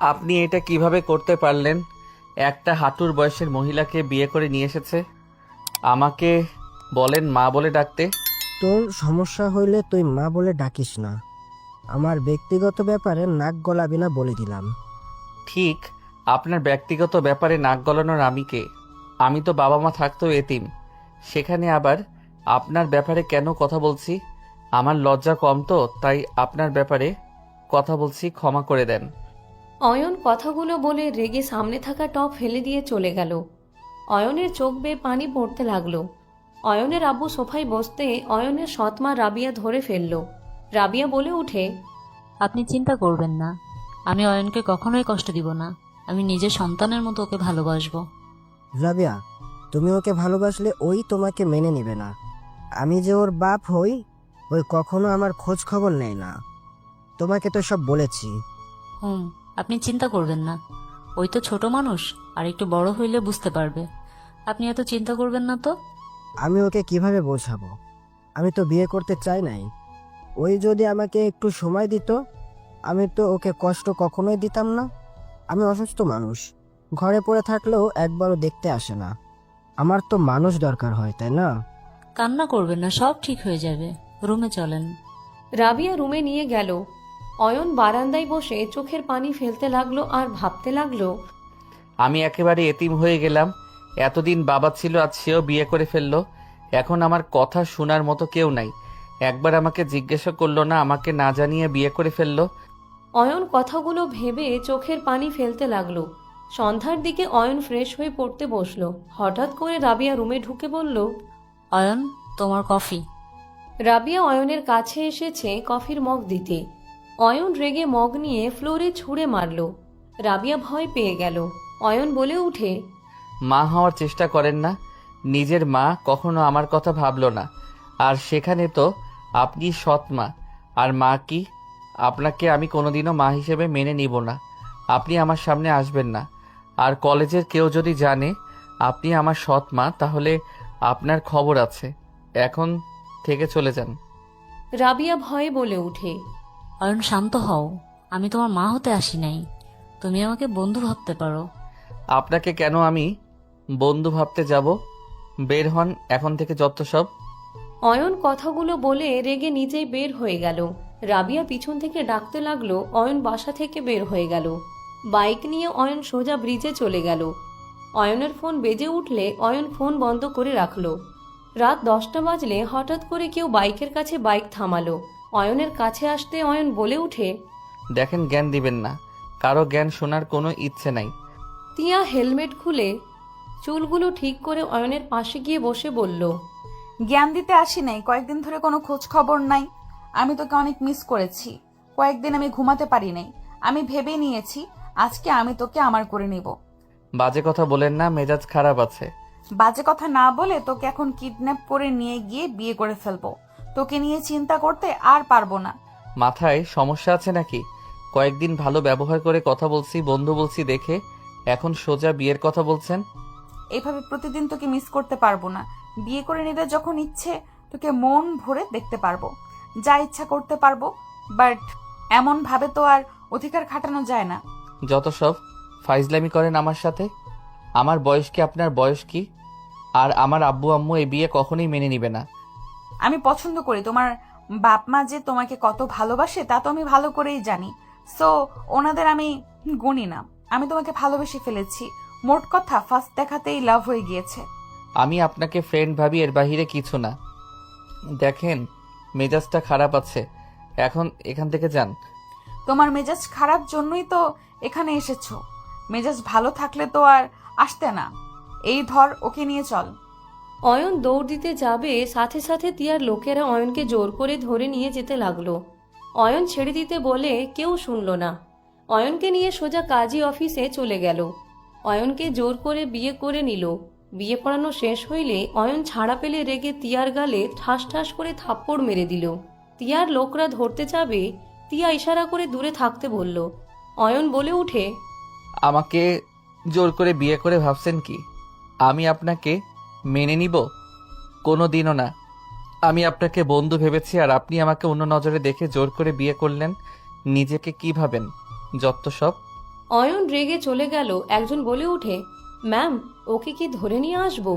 আপনি এটা কিভাবে করতে পারলেন? একটা হাঁটুর বয়সের মহিলাকে বিয়ে করে নিয়ে এসেছে, আমাকে বলেন মা বলে ডাকতে। তোর সমস্যা হইলে তুই মা বলে ডাকিস না। আমার ব্যক্তিগত ব্যাপারে নাক গলাবি না বলে দিলাম। ঠিক, আপনার ব্যক্তিগত ব্যাপারে নাক গলানোর আমি কে? আমি তো বাবা মা থাকতেও এতিম, সেখানে আবার আপনার ব্যাপারে কেন কথা বলছি? আমার লজ্জা কম তো, তাই আপনার ব্যাপারে কথা বলছি, ক্ষমা করে দেন। অয়ন কথাগুলো বলে রেগে সামনে থাকা টপ ফেলে দিয়ে চলে গেল। অয়নের চোখ বেয়ে পানি পড়তে লাগলো। অয়নের আব্বু সোফায় বসতে অয়নের সৎমা রাবিয়া ধরে ফেলল। রাবিয়া বলে উঠে, আপনি চিন্তা করবেন না, আমি অয়নকে কখনোই কষ্ট দিব না। আমি নিজের সন্তানের মতো ওকে ভালোবাসবো। রাবিয়া, তুমি ওকে ভালোবাসলে ওই তোমাকে মেনে নেবে না। আমি যে ওর বাপ হই, ওই কখনো আমার খোঁজ খবর নেয় না। তোমাকে তো সব বলেছি। আপনি চিন্তা করবেন না, ওই তো ছোট মানুষ, আর একটু বড় হইলে বুঝতে পারবে। আপনি এত চিন্তা করবেন না তো। আমি ওকে কিভাবে বোঝাবো? আমি তো বিয়ে করতে চাই নাই। ওই যদি আমাকে একটু সময় দিত, আমি তো ওকে কষ্ট কখনোই দিতাম না। আমি অসুস্থ মানুষ, ঘরে পড়ে থাকলেও একবারও দেখতে আসে না। আমার তো মানুষ দরকার হয়, তাই না? কান্না করবেন না, সব ঠিক হয়ে যাবে। রুমে চলেন। রাবিয়া রুমে নিয়ে গেল। অয়ন বারান্দায় বসে চোখের পানি ফেলতে লাগলো আর ভাবতে লাগলো, আমি একেবারে এতিম হয়ে গেলাম। এতদিন বাবা ছিল, আজ সেও বিয়ে করে ফেললো। এখন আমার কথা শোনার মতো কেউ নাই। একবার আমাকে জিজ্ঞাসা করলো না, আমাকে না জানিয়ে বিয়ে করে ফেললো। অয়ন কথাগুলো ভেবে চোখের পানি ফেলতে লাগলো। সন্ধ্যার দিকে অয়ন ফ্রেশ হয়ে পড়তে বসলো। হঠাৎ করে রাবিয়া রুমে ঢুকে বলল, অয়ন, তোমার কফি। রাবিয়া অয়নের কাছে এসেছে কফির মগ দিতে। অয়ন রেগে মগ নিয়ে ফ্লোরে ছুঁড়ে মারল। রাবিয়া ভয় পেয়ে গেল। অয়ন বলে উঠে, মা হওয়ার চেষ্টা করেন না। নিজের মা কখনো আমার কথা ভাবলো না, আর সেখানে তো আপনি সৎ মা। আর মা কি? আপনাকে আমি কোনোদিনও মা হিসেবে মেনে নিব না। আপনি আমার সামনে আসবেন না। আর কলেজের কেউ যদি জানে আপনি আমার সৎ মা, তাহলে আপনার খবর আছে। এখন থেকে চলে যান। রাবিয়া ভয়ে বলে উঠে, অয়ন, শান্ত হও। আমি তোমার মা হতে আসি নাই, তুমি আমাকে বন্ধু ভাবতে পারো। আপনাকে কেন আমি বন্ধু ভাবতে যাব? বের হন এখন থেকে যত সব। অয়ন কথাগুলো বলে রেগে নিজেই বের হয়ে গেল। রাবিয়া পিছন থেকে ডাকতে লাগলো। অয়ন বাসা থেকে বের হয়ে গেল। বাইক নিয়ে অয়ন সোজা ব্রিজে চলে গেল। অয়নের ফোন বেজে উঠলে অয়ন ফোন বন্ধ করে রাখলো। রাত 10টা বাজলে হঠাৎ করে কেউ বাইকের কাছে বাইক থামালো। অয়নের কাছে আসতে অয়ন বলে উঠে, দেখেন, জ্ঞান দিবেন না। কারো জ্ঞান শোনার কোনো ইচ্ছে নাই। তিয়া হেলমেট খুলে চুলগুলো ঠিক করে অয়নের পাশে গিয়ে বসে বলল, জ্ঞান দিতে আসি নাই, কয়েকদিন ধরে কোনো খোঁজ খবর নাই। আমি তোকে অনেক মিস করেছি। কয়েকদিন আমি ঘুমাতে পারি নাই। আমি ভেবে নিয়েছি আজকে আমি তোকে আমার করে নিব। বাজে কথা বলেন না, মেজাজ খারাপ আছে। বাজে কথা না বলে তোকে এখন কিডন্যাপ করে নিয়ে গিয়ে বিয়ে করে ফেলবো। তোকে নিয়ে চিন্তা করতে আর পারবো না। মাথায় সমস্যা আছে নাকি? কয়েকদিন ভালো ব্যবহার করে কথা বলছি, বন্ধু বলছি দেখে এখন সোজা বিয়ের কথা বলছেন? এইভাবে প্রতিদিন তোকে মিস করতে পারবো না। বিয়ে করে নিলে যখন ইচ্ছে তোকে মন ভরে দেখতে পারবো, যা ইচ্ছা করতে পারবো। বাট এমন ভাবে তো আর অধিকার খাটানো যায় না। যত সব ফাইজলামি করেন আমার সাথে। আমার বয়স কি, আপনার বয়স কি? আর আমার আব্বু আম্মু এই বিয়ে কখনোই মেনে নিবে না। আমি পছন্দ করি। তোমার বাপ মা যে তোমাকে কত ভালোবাসে তা তো আমি ভালো করেই জানি। সো ওনাদের আমি গুনি না। আমি তোমাকে ভালোবেসে ফেলেছি। মোট কথা ফার্স্ট দেখাতেই লাভ হয়ে গিয়েছে। আমি আপনাকে ফ্রেন্ড ভাবি, এর বাহিরে কিছু না। দেখেন, মেজাজটা খারাপ আছে, এখন এখান থেকে যান। তোমার মেজাজ খারাপ জন্যই তো এখানে এসেছো। মেজাজ ভালো থাকলে তো আর আসতে না। এই ধর, ওকে নিয়ে চল। অয়ন দৌড় দিতে যাবে, সাথে সাথে তিয়ার লোকেরা অয়নকে জোর করে ধরে নিয়ে যেতে লাগলো। অয়ন ছেড়ে দিতে বলে কেউ শুনল না। অয়নকে নিয়ে সোজা কাজী অফিসে চলে গেল। অয়নকে জোর করে বিয়ে করে নিল। বিয়ে পড়ানো শেষ হইলে অয়ন ছাড়া পেলে রেগে তিয়ার গালে ঠাস ঠাস করে থাপ্পড় মেরে দিল। তিয়ার লোকরা ধরতে যাবে, তিয়া ইশারা করে দূরে থাকতে বলল। অয়ন বলে উঠে, আমাকে জোর করে বিয়ে করে ভাবছেন কি আমি আপনাকে মেনে নিব? কোনো দিনও না। আমি আপনাকে বন্ধু ভেবেছি, আর আপনি আমাকে অন্য নজরে দেখে জোর করে বিয়ে করলেন। নিজেকে কি ভাবেন? যত সব। অয়ন রেগে চলে গেল। একজন বলে ওঠে, ম্যাম, ওকে কি ধরে নিয়ে আসবো?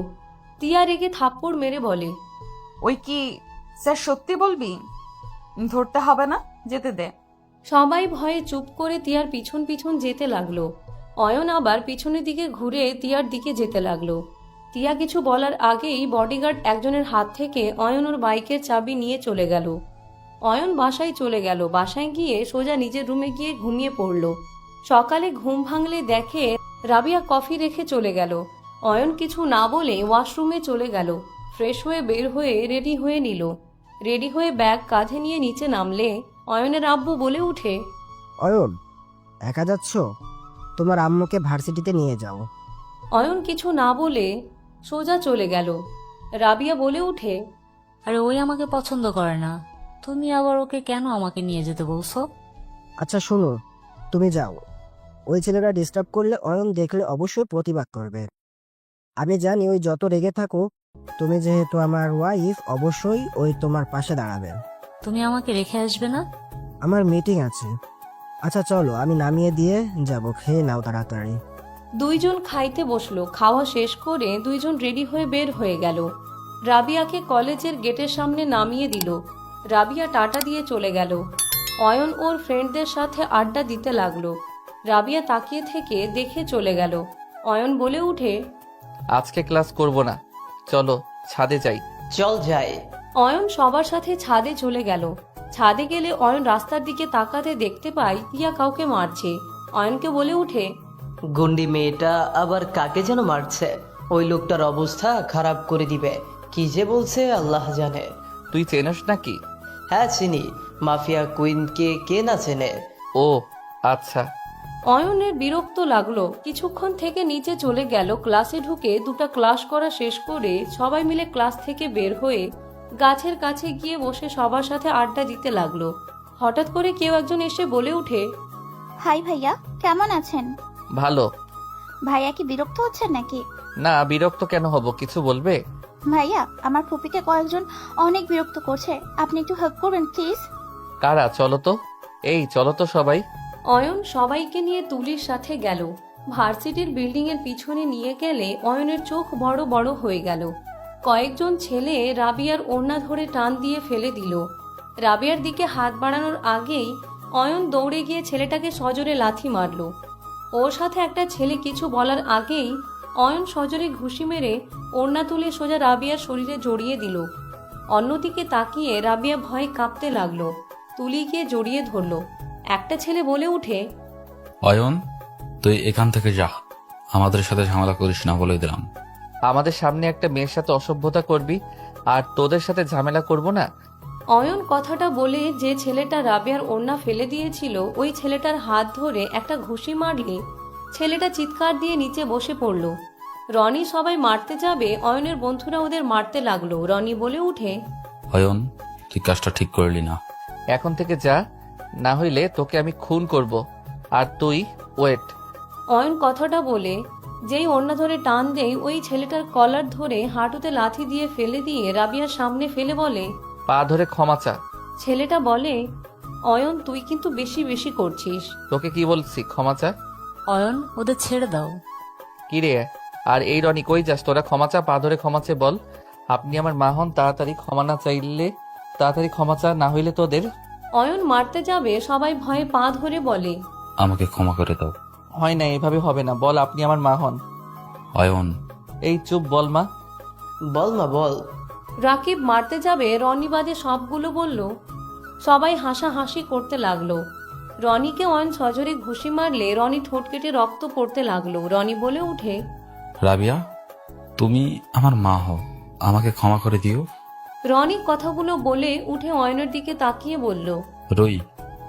তিয়া রেগে থাপ্পড় মেরে বলে, ওই কি স্যার সত্যি বলবি? ধরতে হবে না, যেতে দে। সবাই ভয়ে চুপ করে তিয়ার পিছন পিছন যেতে লাগলো। অয়ন আবার পিছনের দিকে ঘুরে তিয়ার দিকে যেতে লাগলো। তিয়া কিছু বলার আগেই বডিগার্ড একজনের হাত থেকে অয়ন ওর বাইকের চাবি নিয়ে চলে গেল। অয়ন বাসায় চলে গেল। বাসায় গিয়ে সোজা নিজের রুমে গিয়ে ঘুমিয়ে পড়ল। সকালে ঘুম ভাঙলে দেখে রাবিয়া কফি রেখে চলে গেল। অয়ন কিছু না বলে ওয়াশরুমে চলে গেল। ফ্রেশ হয়ে বের হয়ে রেডি হয়ে নিল। রেডি হয়ে ব্যাগ কাঁধে নিয়ে নিচে নামলে অয়নের আব্বু বলে উঠে, অয়ন, একা যাচ্ছ? তোমার আম্মুকে ভার্সিটিতে নিয়ে যাও। অয়ন কিছু না বলে সোজা চলে গেল। রাবিয়া বলে উঠে, আরে ওই আমাকে পছন্দ করে না, তুমি আবার ওকে কেন আমাকে নিয়ে যেতে বলছো? আচ্ছা শোনো, তুমি যাও। ওই ছেলেরা ডিস্টার্ব করলে অয়ন দেখলে অবশ্যই প্রতিবাদ করবে। আমি জানি ওই যত রেগে থাকুক, তুমি যেহেতু আমার ওয়াইফ, অবশ্যই ওই তোমার পাশে দাঁড়াবে। তুমি আমাকে রেখে আসবে না? আমার মিটিং আছে। আচ্ছা চলো, আমি নামিয়ে দিয়ে যাব, খেয়ে নাও তাড়াতাড়ি। দুইজন খাইতে বসলো। খাওয়া শেষ করে দুইজন রেডি হয়ে বের হয়ে গেল। রাবিয়াকে কলেজের গেটের সামনে নামিয়ে দিল। রাবিয়া টাটা দিয়ে চলে গেল। অয়ন ওর ফ্রেন্ডদের সাথে আড্ডা দিতে লাগলো। রাবিয়া তাকিয়ে থেকে দেখে চলে গেল। অয়ন বলে উঠে, আজকে ক্লাস করব না, চলো ছাদে যাই। চল যাই। অয়ন সবার সাথে ছাদে চলে গেল। ছাদে গেলে অয়ন রাস্তার দিকে তাকাতে দেখতে পায় তিয়া কাউকে মারছে। অয়নকে বলে উঠে, গুন্ডি মেয়েটা আবার কাকে যেন মারছে। ওই লোকটার অবস্থা খারাপ করে দিবে। কি যে বলছে আল্লাহ জানে। তুই চেনস নাকি? হ্যাঁ চিনি, মাফিয়া কুইনকে কে না চেনে। ও আচ্ছা। অয়নের বিরক্ত লাগলো। কিছুক্ষণ থেকে নিচে চলে গেল। ক্লাসে ঢুকে দুটো ক্লাস করা শেষ করে সবাই মিলে ক্লাস থেকে বের হয়ে গাছের কাছে গিয়ে বসে সবার সাথে আড্ডা দিতে লাগলো। হঠাৎ করে কেউ একজন এসে বলে উঠে, হাই ভাইয়া, কেমন আছেন? ভালো। ভাইয়া কি বিরক্ত হচ্ছেন নাকি? না, বিরক্ত কেন হব? কিছু বলবে? ভাইয়া, আমার ফুপিকে কয়েকজন অনেক বিরক্ত করছে, আপনি একটু হেল্প করবেন প্লিজ। কারা? চলো তো। এই চলো তো সবাই। অয়ন সবাইকে নিয়ে তুলির সাথে গেল। ভার্সিটির বিল্ডিং এর পিছনে নিয়ে গেলে অয়নের চোখ বড় বড় হয়ে গেল। কয়েকজন ছেলে রাবিয়ার ওড়না ধরে টান দিয়ে ফেলে দিল। রাবিয়ার দিকে হাত বাড়ানোর আগেই অয়ন দৌড়ে গিয়ে ছেলেটাকে সজোরে লাথি মারল। ওর সাথে একটা ছেলে কিছু বলার আগেই অয়ন সজোরে ঘুষি মেরে ওড়না তুলে সোজা রাবিয়ার শরীরে জড়িয়ে দিল। অন্যদিকে তাকিয়ে রাবিয়া ভয়ে কাঁপতে লাগলো। তুলি গিয়ে জড়িয়ে ধরল। একটা ছেলে বলে উঠে, অয়ন, তুই এখান থেকে যা, আমাদের সাথে ঝামেলা করিস না বলে দিলাম। আমাদের সামনে একটা মেয়ের সাথে অসভ্যতা করবি, আর তোদের সাথে ঝামেলা করব না? অয়ন কথাটা বলে যে ছেলেটা রাবিয়ার ওড়না ফেলে দিয়েছিল ওই ছেলেটার হাত ধরে একটা ঘুষি মারলে ছেলেটা চিৎকার দিয়ে নিচে বসে পড়ল। রনি সবাই মারতে যাবে, অয়নের বন্ধুরা ওদের মারতে লাগলো। রনি বলে উঠে, অয়ন, তুই কাজটা ঠিক করলি না। এখন থেকে যা, না হইলে তোকে আমি খুন করব। আর তুই ওয়েট। অয়ন কথাটা বলে যেই ওড়না ধরে টান দেয় ওই ছেলেটার কলার ধরে হাঁটুতে লাথি দিয়ে ফেলে দিয়ে রাবিয়ার সামনে ফেলে বলে, পা ধরে ক্ষমা চা। ছেলেটা বলে, অয়ন তুই কিন্তু বেশি বেশি করছিস। তোকে কি বলছি? ক্ষমা চা। অয়ন, ওদের ছেড়ে দাও। কি রে? আর এই রনি, কই যাস তোরা? ক্ষমা চা, পা ধরে ক্ষমা চে বল। আপনি আমার মা হন, তাড়াতাড়ি ক্ষমা না চাইলে তাড়াতাড়ি ক্ষমা চা, না হইলে তোদের। অয়ন মারতে যাবে, সবাই ভয়ে পা ধরে বলে, আমাকে ক্ষমা করে দাও। হয় না, এভাবে হবে না, বল আপনি আমার মা হন। অয়ন, এই চুপ, বল মা। বল মা বল। রাকিব মারতে যাবে, রনি বাদে সবগুলো বলল। সবাই হাসাহাসি করতে লাগলো। রনিকে অয়ন সজোরে ঘুষি মারলে রনি ঠোঁট কেটে রক্ত পড়তে লাগলো। রনি বলে উঠে, রাবিয়া, তুমি আমার মা হও, আমাকে ক্ষমা করে দিও। রনি কথাগুলো বলে উঠে অয়নের দিকে তাকিয়ে বলল, রই,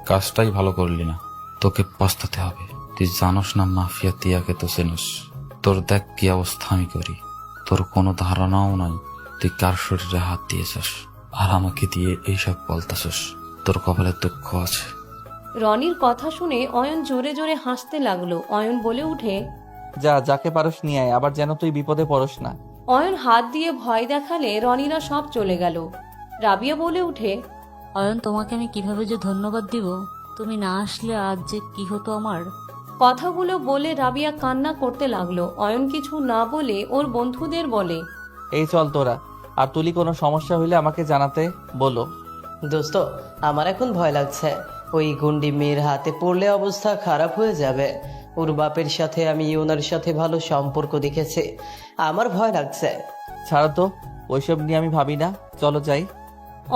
কাজটাই ভালো করলি না, তোকে পস্তাতে হবে। তুই জানোস না মাফিয়া তিয়াকে তো চেনোস। তোর দেখ কি অবস্থা আমি করি, তোর কোনো ধারণাও নাই তুই কার শরীরে হাত দিয়েছস, আর আমাকে দিয়ে এইসব বলতাছস। তোর কপালে দুঃখ আছে। রনির কথা শুনে অয়ন জোরে জোরে হাসতে লাগলো। অয়ন বলে উঠে, যা, যাকে পারস নিয়ে আয়, আবার যেন তুই বিপদে পড়স না। অয়ন হাত দিয়ে ভয় দেখালে রনিরা সব চলে গেল। রাবিয়া বলে উঠে, অয়ন, তোমাকে আমি কিভাবে যে ধন্যবাদ দিব তুমি না আসলে আজ যে কি হতো আমার। কথাগুলো বলে রাবিয়া কান্না করতে লাগলো। অয়ন কিছু না বলে ওর বন্ধুদের বলে, এই চল তোরা, আর তুলি কোনো সমস্যা হইলে আমাকে জানাতে বলো। দোস্ত, আমার এখন ভয় লাগছে। ওই গুন্ডি মেয়ের হাতে পড়লে অবস্থা খারাপ হয়ে যাবে। ওর বাপের সাথে আমি ওনার সাথে ভালো সম্পর্ক দেখেছি, আমার ভয় লাগছে। ছাড়ো তো, ওইসব নিয়ে আমি ভাবি না, চলো যাই।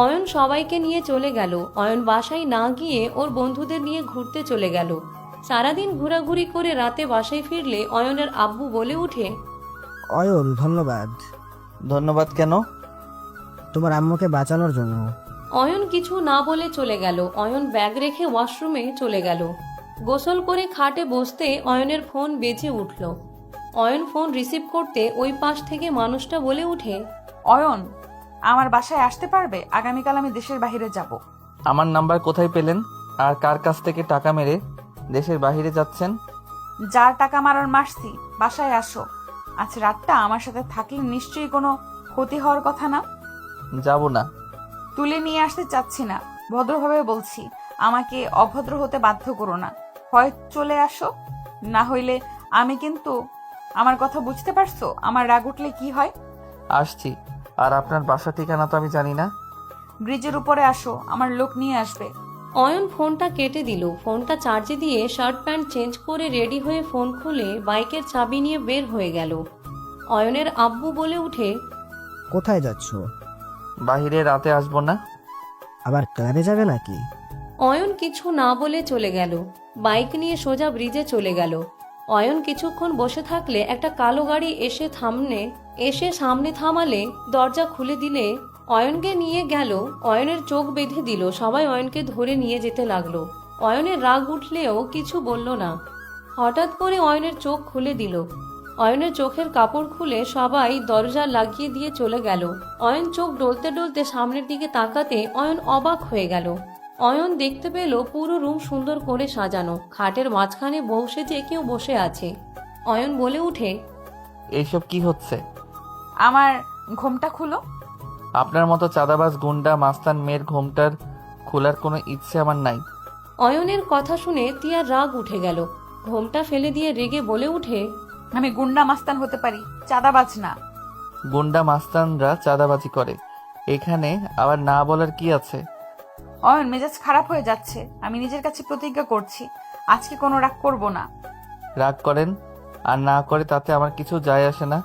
অয়ন সবাইকে নিয়ে চলে গেল। অয়ন বাসায় না গিয়ে ওর বন্ধুদের নিয়ে ঘুরতে চলে গেল। সারাদিন ঘোরাঘুরি করে রাতে বাসায় ফিরলে অয়নের আব্বু বলে উঠে, অয়ন ধন্যবাদ ধন্যবাদ কেন? তোমার আম্মুকে বাঁচানোর জন্য। অয়ন কিছু না বলে চলে গেল। অয়ন ব্যাগ রেখে ওয়াশরুমে চলে গেল। গোসল করে খাটে বসতে অয়নের ফোন বেজে উঠল। অয়ন ফোন রিসিভ করতে ওই পাশ থেকে মানুষটা বলে উঠে, অয়ন, আমার বাসায় আসতে পারবে? আগামীকাল আমি দেশের বাইরে যাব। আমার নাম্বার কোথায় পেলেন? আর কার কাছ থেকে টাকা মেরে দেশের বাইরে যাচ্ছেন? যার টাকা মারার মারছি, বাসায় আসো। আজ রাতটা আমার সাথে থাকলে নিশ্চয়ই কোনো ক্ষতি হওয়ার কথা না। যাব না। তুলে নিয়ে আসতে চাচ্ছি না, ভদ্রভাবে বলছি। আমাকে অভদ্র হতে বাধ্য করো না। হয় চলে আসো, না হইলে আমি কিন্তু। আমার কথা বুঝতে পারছো? আমার রাগ উঠলে কি হয়? আসছি। আর আপনার বাসা ঠিকানা তো আমি জানি না। ব্রিজের উপরে আসো, আমার লোক নিয়ে আসবে। অয়ন ফোনটা কেটে দিল। ফোনটা চার্জে দিয়ে শার্ট প্যান্ট চেঞ্জ করে রেডি হয়ে ফোন খুলে বাইকের চাবি নিয়ে বের হয়ে গেল। অয়নের আব্বু বলে উঠে, কোথায় যাচ্ছ? বাইরে রাতে আসবো না। আবার ক্লাবে যাবে নাকি? অয়ন কিছু না বলে চলে গেল। বাইক নিয়ে সোজা ব্রিজে চলে গেল। অয়ন কিছুক্ষণ বসে থাকলে একটা কালো গাড়ি এসে সামনে থামালে দরজা খুলে দিলে অয়নকে নিয়ে গেল। অয়নের চোখ বেঁধে দিল। সবাই অয়নকে ধরে নিয়ে যেতে লাগলো। অয়নের রাগ উঠলেও কিছু বলল না। হঠাৎ করে অয়নের চোখ খুলে দিল। অয়নের চোখের কাপড় খুলে সবাই দরজা লাগিয়ে দিয়ে চলে গেল। অয়ন চোখ ডলতে ডলতে সামনের দিকে তাকাতে অয়ন অবাক হয়ে গেল। অয়ন দেখতে পেল পুরো রুম সুন্দর করে সাজানো। খাটের মাঝখানে বউ সেজে কেউ বসে আছে। অয়ন বলে উঠে, এইসব কি হচ্ছে? আমার ঘোমটা খুলো। আপনার মতো চাঁদাবাজ গুন্ডা মাস্তান মেয়ের ঘোমটার খোলার কোনো ইচ্ছে আমার নাই। অয়নের কথা শুনে তিয়ার রাগ উঠে গেল। ঘোমটা ফেলে দিয়ে রেগে বলে উঠে, আমি গুন্ডা মাস্তান হতে পারি, চাঁদাবাজ না। গুন্ডা মাস্তানরা চাঁদাবাজি করে, এখানে আবার না বলার কি আছে? অয়ন, মেজাজ খারাপ হয়ে যাচ্ছে। আমি নিজের কাছে প্রতিজ্ঞা করছি, আজকে কোনো রাগ করব না। রাগ করেন আর না করে তাতে আমার কিছু যায় আসে না।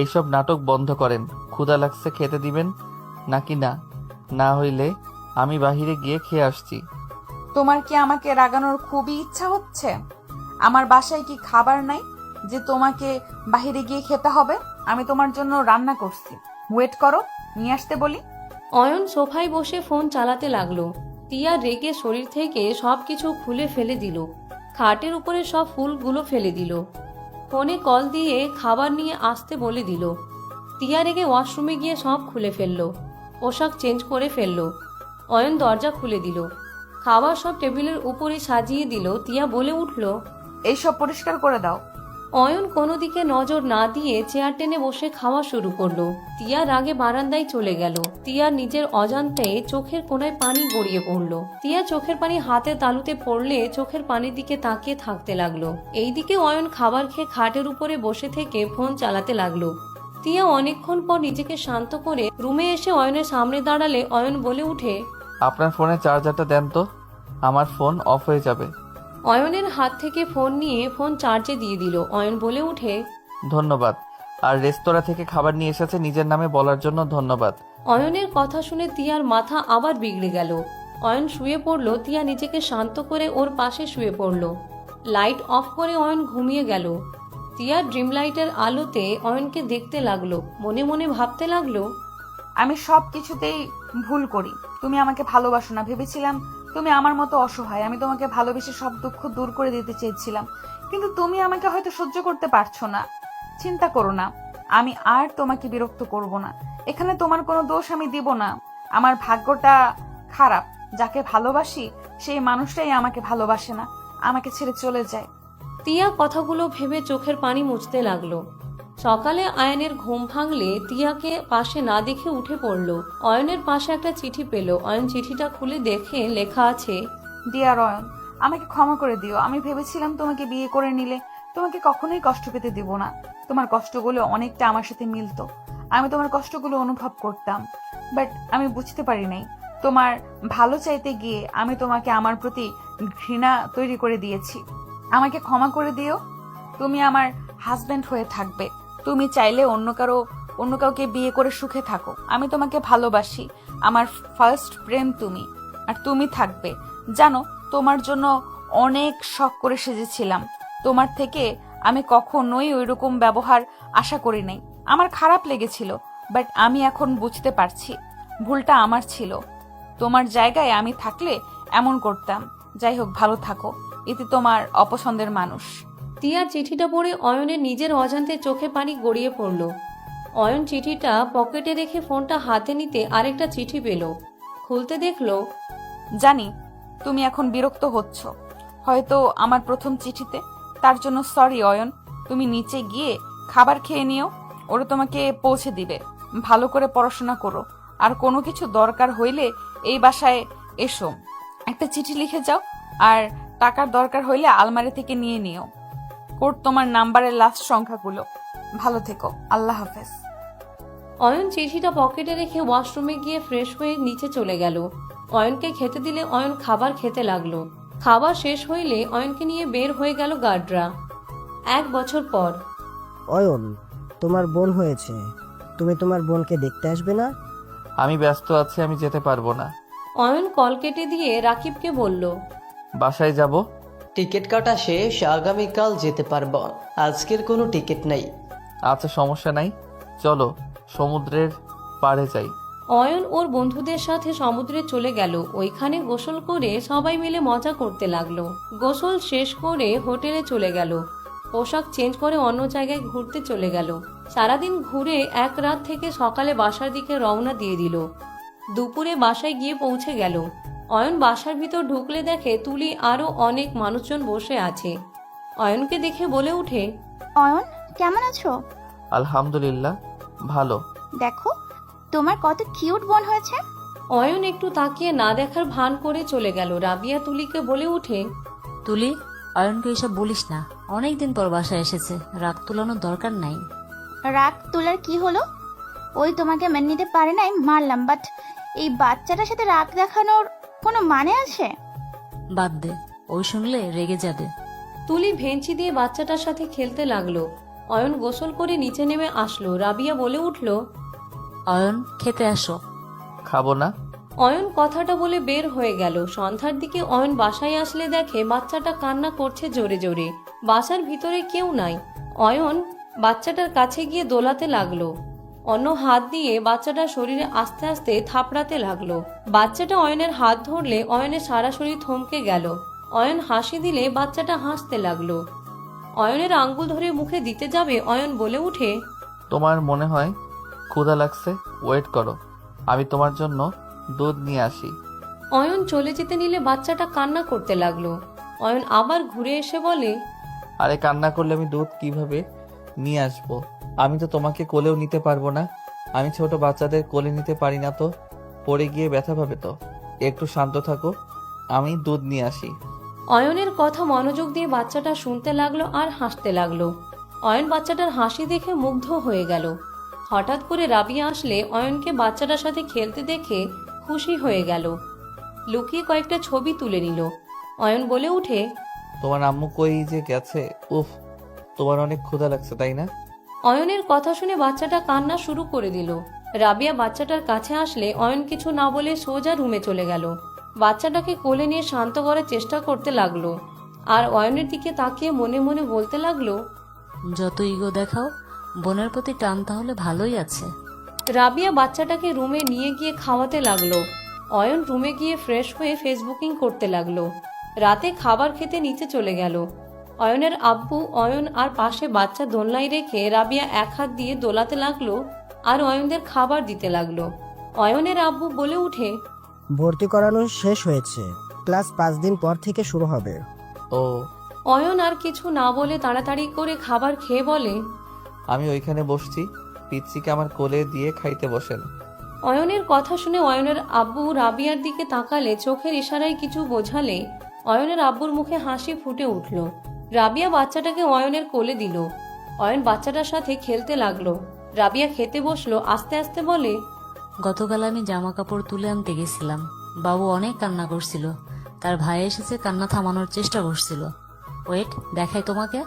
এইসব নাটক বন্ধ করেন। ক্ষুধা লাগছে, খেতে দিবেন নাকি না? না হইলে আমি বাহিরে গিয়ে খেয়ে আসছি। তোমার কি আমাকে রাগানোর খুবই ইচ্ছা হচ্ছে? আমার বাসায় কি খাবার নাই যে তোমাকে বাহিরে গিয়ে খেতে হবে? আমি তোমার জন্য রান্না করছি, ওয়েট করো, নিয়ে আসতে বলি। অয়ন সোফায় বসে ফোন চালাতে লাগলো। টিয়া রেগে শরীর থেকে সবকিছু খুলে ফেলে দিল। খাটের উপরে সব ফুলগুলো ফেলে দিল। ফোনে কল দিয়ে খাবার নিয়ে আসতে বলে দিল। টিয়া রেগে ওয়াশরুমে গিয়ে সব খুলে ফেললো। পোশাক চেঞ্জ করে ফেললো। অয়ন দরজা খুলে দিল। খাবার সব টেবিলের উপরে সাজিয়ে দিল। টিয়া বলে উঠল, এইসব পরিষ্কার করে দাও। অয়ন কোনো দিকে নজর না দিয়ে চেয়ার টেনে বসে খাওয়া শুরু করলো। টিয়া রাগে বারান্দায় চলে গেল। টিয়া নিজের অজান্তে চোখের কোণায় পানি গড়িয়ে পড়লো। টিয়া চোখের পানি হাতের তালুতে পড়লে চোখের পানির দিকে তাকিয়ে থাকতে লাগলো। এইদিকে অয়ন খাবার খেয়ে খাটের উপরে বসে থেকে ফোন চালাতে লাগলো। টিয়া অনেকক্ষণ পর নিজেকে শান্ত করে রুমে এসে অয়নের সামনে দাঁড়ালে অয়ন বলে উঠে, আপনার ফোনে চার্জারটা দেন তো, আমার ফোন অফ হয়ে যাবে। অয়নের হাত থেকে ফোন নিয়ে ফোন চার্জে দিয়ে দিল। অয়ন বলে উঠে, ধন্যবাদ। আর রেস্তোরাঁ থেকে খাবার নিয়ে এসেছে নিজের নামে বলার জন্য ধন্যবাদ। অয়নের কথা শুনে তিয়ার মাথা আবার বিগড়ে গেল। অয়ন শুয়ে পড়ল। তিয়া নিজেকে শান্ত করে ওর পাশে শুয়ে পড়ল। লাইট অফ করে অয়ন ঘুমিয়ে গেল। তিয়া ড্রিম লাইটের আলোতে অয়নকে দেখতে লাগলো। মনে মনে ভাবতে লাগলো, আমি সব কিছুতেই ভুল করি। তুমি আমাকে ভালোবাসো না, ভেবেছিলাম তুমি আমার মতো অসহায়। আমি তোমাকে ভালোবেসে সব দুঃখ দূর করে দিতে চেয়েছিলাম, কিন্তু তুমি আমাকে হয়তো সহ্য করতে পারছো না। চিন্তা করো না, আমি আর তোমাকে বিরক্ত করব না। এখানে তোমার কোনো দোষ আমি দিব না। আমার ভাগ্যটা খারাপ, যাকে ভালোবাসি সেই মানুষটাই আমাকে ভালোবাসে না, আমাকে ছেড়ে চলে যায়। তিয়া কথাগুলো ভেবে চোখের পানি মুছতে লাগলো। সকালে আয়নের ঘুম ভাঙলে তিয়াকে পাশে না দেখে উঠে পড়ল। অয়নের পাশে একটা চিঠি পেল। অয়ন চিঠিটা খুলে দেখে লেখা আছে, ডিয়ার অয়ন, আমাকে ক্ষমা করে দিও। আমি ভেবেছিলাম তোমাকে বিয়ে করে নিলে তোমাকে কখনোই কষ্ট পেতে দিব না। তোমার কষ্টগুলো অনেকটা আমার সাথে মিলতো। আমি তোমার কষ্টগুলো অনুভব করতাম, বাট আমি বুঝতে পারি নাই তোমার ভালো চাইতে গিয়ে আমি তোমাকে আমার প্রতি ঘৃণা তৈরি করে দিয়েছি। আমাকে ক্ষমা করে দিও। তুমি আমার হাজবেন্ড হয়ে থাকবে। তুমি চাইলে অন্য কাউকে বিয়ে করে সুখে থাকো। আমি তোমাকে ভালোবাসি। আমার ফার্স্ট প্রেম তুমি, আর তুমি থাকবে। জানো, তোমার জন্য অনেক শখ করে সেজেছিলাম। তোমার থেকে আমি কখনোই ওইরকম ব্যবহার আশা করি নাই। আমার খারাপ লেগেছিল, বাট আমি এখন বুঝতে পারছি ভুলটা আমার ছিল। তোমার জায়গায় আমি থাকলে এমন করতাম। যাই হোক, ভালো থাকো। এতে তোমার অপছন্দের মানুষ। তিয়ার চিঠিটা পড়ে অয়নের নিজের অজান্তে চোখে পানি গড়িয়ে পড়ল। অয়ন চিঠিটা পকেটে রেখে ফোনটা হাতে নিতে আরেকটা চিঠি পেল। খুলতে দেখলো জানি তুমি এখন বিরক্ত হচ্ছ হয়তো আমার প্রথম চিঠিতে। তার জন্য সরি অয়ন। তুমি নিচে গিয়ে খাবার খেয়ে নিও, ওরা তোমাকে পৌঁছে দিবে। ভালো করে পড়াশোনা করো, আর কোনো কিছু দরকার হইলে এই বাসায় এসো। একটা চিঠি লিখে যাও, আর টাকার দরকার হইলে আলমারি থেকে নিয়ে নিও। কোড তোমার নাম্বারের লাস্ট সংখ্যাগুলো। ভালো থেকো, আল্লাহ হাফেজ। অয়ন চিঠিটা পকেটে রেখে ওয়াশরুমে গিয়ে ফ্রেশ হয়ে নিচে চলে গেল। অয়নকে খেতে দিলে অয়ন খাবার খেতে লাগলো। খাবার শেষ হইলে অয়নকে নিয়ে বের হয়ে গেল গার্ডরা। 1 বছর পর। অয়ন, তোমার বোন হয়েছে, তুমি তোমার বোনকে দেখতে আসবে না? আমি ব্যস্ত আছি, আমি যেতে পারবো না। অয়ন কল কেটে দিয়ে রাকিবকে বলল, বাসায় যাব। টিকিট কাটা শেষ, আগামীকাল যেতে পারবো। আজকের কোনো টিকিট নেই। আচ্ছা, সমস্যা নাই, চলো সমুদ্রের পাড়ে যাই। অয়ন ওর বন্ধুদের সাথে সমুদ্রে চলে গেল। ওইখানে গোসল করে সবাই মিলে মজা করতে লাগলো। গোসল শেষ করে হোটেলে চলে গেল। পোশাক চেঞ্জ করে অন্য জায়গায় ঘুরতে চলে গেল। সারাদিন ঘুরে এক রাত থেকে সকালে বাসার দিকে রওনা দিয়ে দিল। দুপুরে বাসায় গিয়ে পৌঁছে গেল। অয়ন বাসার ভিতর ঢুকলে দেখে তুলি আরো অনেক মানুষজন বসে আছে। অয়নকে দেখে বলে উঠে, অয়ন, কেমন আছো? আলহামদুলিল্লাহ, ভালো। দেখো, তোমার কত কিউট বোন হয়েছে। অয়ন একটু তাকিয়ে না দেখার ভান করে চলে গেল। রাবিয়া তুলিকে বলে উঠে, তুলি, অয়নকে এসব বলিস না। অনেকদিন পর বাসায় এসেছে, রাগ তুলানোর দরকার নাই। রাগ তোলার কি হলো? ওই তোমাকে মেনে নিতে পারে নাই, মারলাম, বাট এই বাচ্চাটার সাথে রাগ দেখানোর কোনো মানে আছে? বাদ দে, ওই শুনলে রেগে যাবে। তুলি ভেঞ্চি দিয়ে বাচ্চাটার সাথে খেলতে লাগলো। অয়ন গোসল করে নিচে নেমে আসলো। রাবিয়া বলে উঠল, অয়ন, খেতে আসো। খাবো না। অয়ন কথাটা বলে বের হয়ে গেল। সন্ধ্যার দিকে অয়ন বাসায় আসলে দেখে বাচ্চাটা কান্না করছে জোরে জোরে। বাসার ভিতরে কেউ নাই। অয়ন বাচ্চাটার কাছে গিয়ে দোলাতে লাগলো। অন্য হাত দিয়ে বাচ্চাটার শরীরে আস্তে আস্তে থাপড়াতে লাগলো। বাচ্চাটা অয়নের হাত ধরলে অয়নের সারা শরীর থমকে গেল। অয়ন হাসি দিলে বাচ্চাটা হাসতে লাগলো। অয়নের আঙ্গুল ধরে মুখে দিতে যাবে, অয়ন বলে উঠে, তোমার মনে হয় ক্ষুধা লাগছে, ওয়েট করো, আমি তোমার জন্য দুধ নিয়ে আসি। অয়ন চলে যেতে নিলে বাচ্চাটা কান্না করতে লাগলো। অয়ন আবার ঘুরে এসে বলে, আরে কান্না করলে আমি দুধ কিভাবে নিয়ে আসবো? আমি তো তোমাকে কোলেও নিতে পারবো না। আমি ছোট বাচ্চাদের কোলে নিতে পারি না, তো পড়ে গিয়ে ব্যথা পাবে তো। একটু শান্ত থাকো, আমি দুধ নিয়ে আসি। অয়নের কথা মনোযোগ দিয়ে বাচ্চাটা শুনতে লাগলো আর হাসতে লাগলো। অয়ন বাচ্চাটার হাসি দেখে মুগ্ধ হয়ে গেল। হঠাৎ করে রাবিয়া আসলে অয়নকে বাচ্চাটার সাথে খেলতে দেখে খুশি হয়ে গেল। লুকিয়ে কয়েকটা ছবি তুলে নিল। অয়ন বলে উঠে, তোমার আম্মু কই যে গেছে? উফ, তোমার অনেক ক্ষুধা লাগছে তাই না? অয়নের কথা শুনে বাচ্চাটা কান্না শুরু করে দিল। রাবিয়া বাচ্চাটার কাছে আসলে অয়ন কিছু না বলে সোজা রুমে চলে গেল। বাচ্চাটাকে কোলে নিয়ে শান্ত করার চেষ্টা করতে লাগলো। আর অয়নের দিকে তাকিয়ে মনে মনে বলতে লাগলো, যত ইগো দেখাও, বোনের প্রতি টান তাহলে ভালোই আছে। রাবিয়া বাচ্চাটাকে রুমে নিয়ে গিয়ে খাওয়াতে লাগলো। অয়ন রুমে গিয়ে ফ্রেশ হয়ে ফেসবুকিং করতে লাগলো। রাতে খাবার খেতে নিচে চলে গেল। অয়নের আব্বু অয়ন আর পাশে বাচ্চা দোলনায় রেখে রাবিয়া এক হাত দিয়ে দোলাতে লাগলো আর অয়নদের খাবার দিতে লাগলো। অয়নের আব্বু বলে উঠে, ভর্তি করানো শেষ হয়েছে, ক্লাস 5 দিন পর থেকে শুরু হবে। ও, অয়ন আর কিছু না বলে তাড়াতাড়ি করে খাবার খেয়ে বলে, আমি ওইখানে বসছি, পিচ্চিকে আমার কোলে দিয়ে খাইতে বসেন। অয়নের কথা শুনে অয়নের আব্বু রাবিয়ার দিকে তাকালে, চোখের ইশারায় কিছু বোঝালে অয়নের আব্বুর মুখে হাসি ফুটে উঠল। রাবিয়া বাচ্চাটাকে অয়নের কোলে দিল। অয়ন বাচ্চাটার সাথে খেলতে লাগলো। রাবিয়া খেতে বসলো, আস্তে আস্তে বলে, গতকাল আমি জামা কাপড় তুলে আনতে গেছিলাম। বাবু অনেক কান্না করছিল। তার ভাই এসেছে, কান্না থামানোর চেষ্টা করছিল। ওয়েট, দেখাই তোমাকে।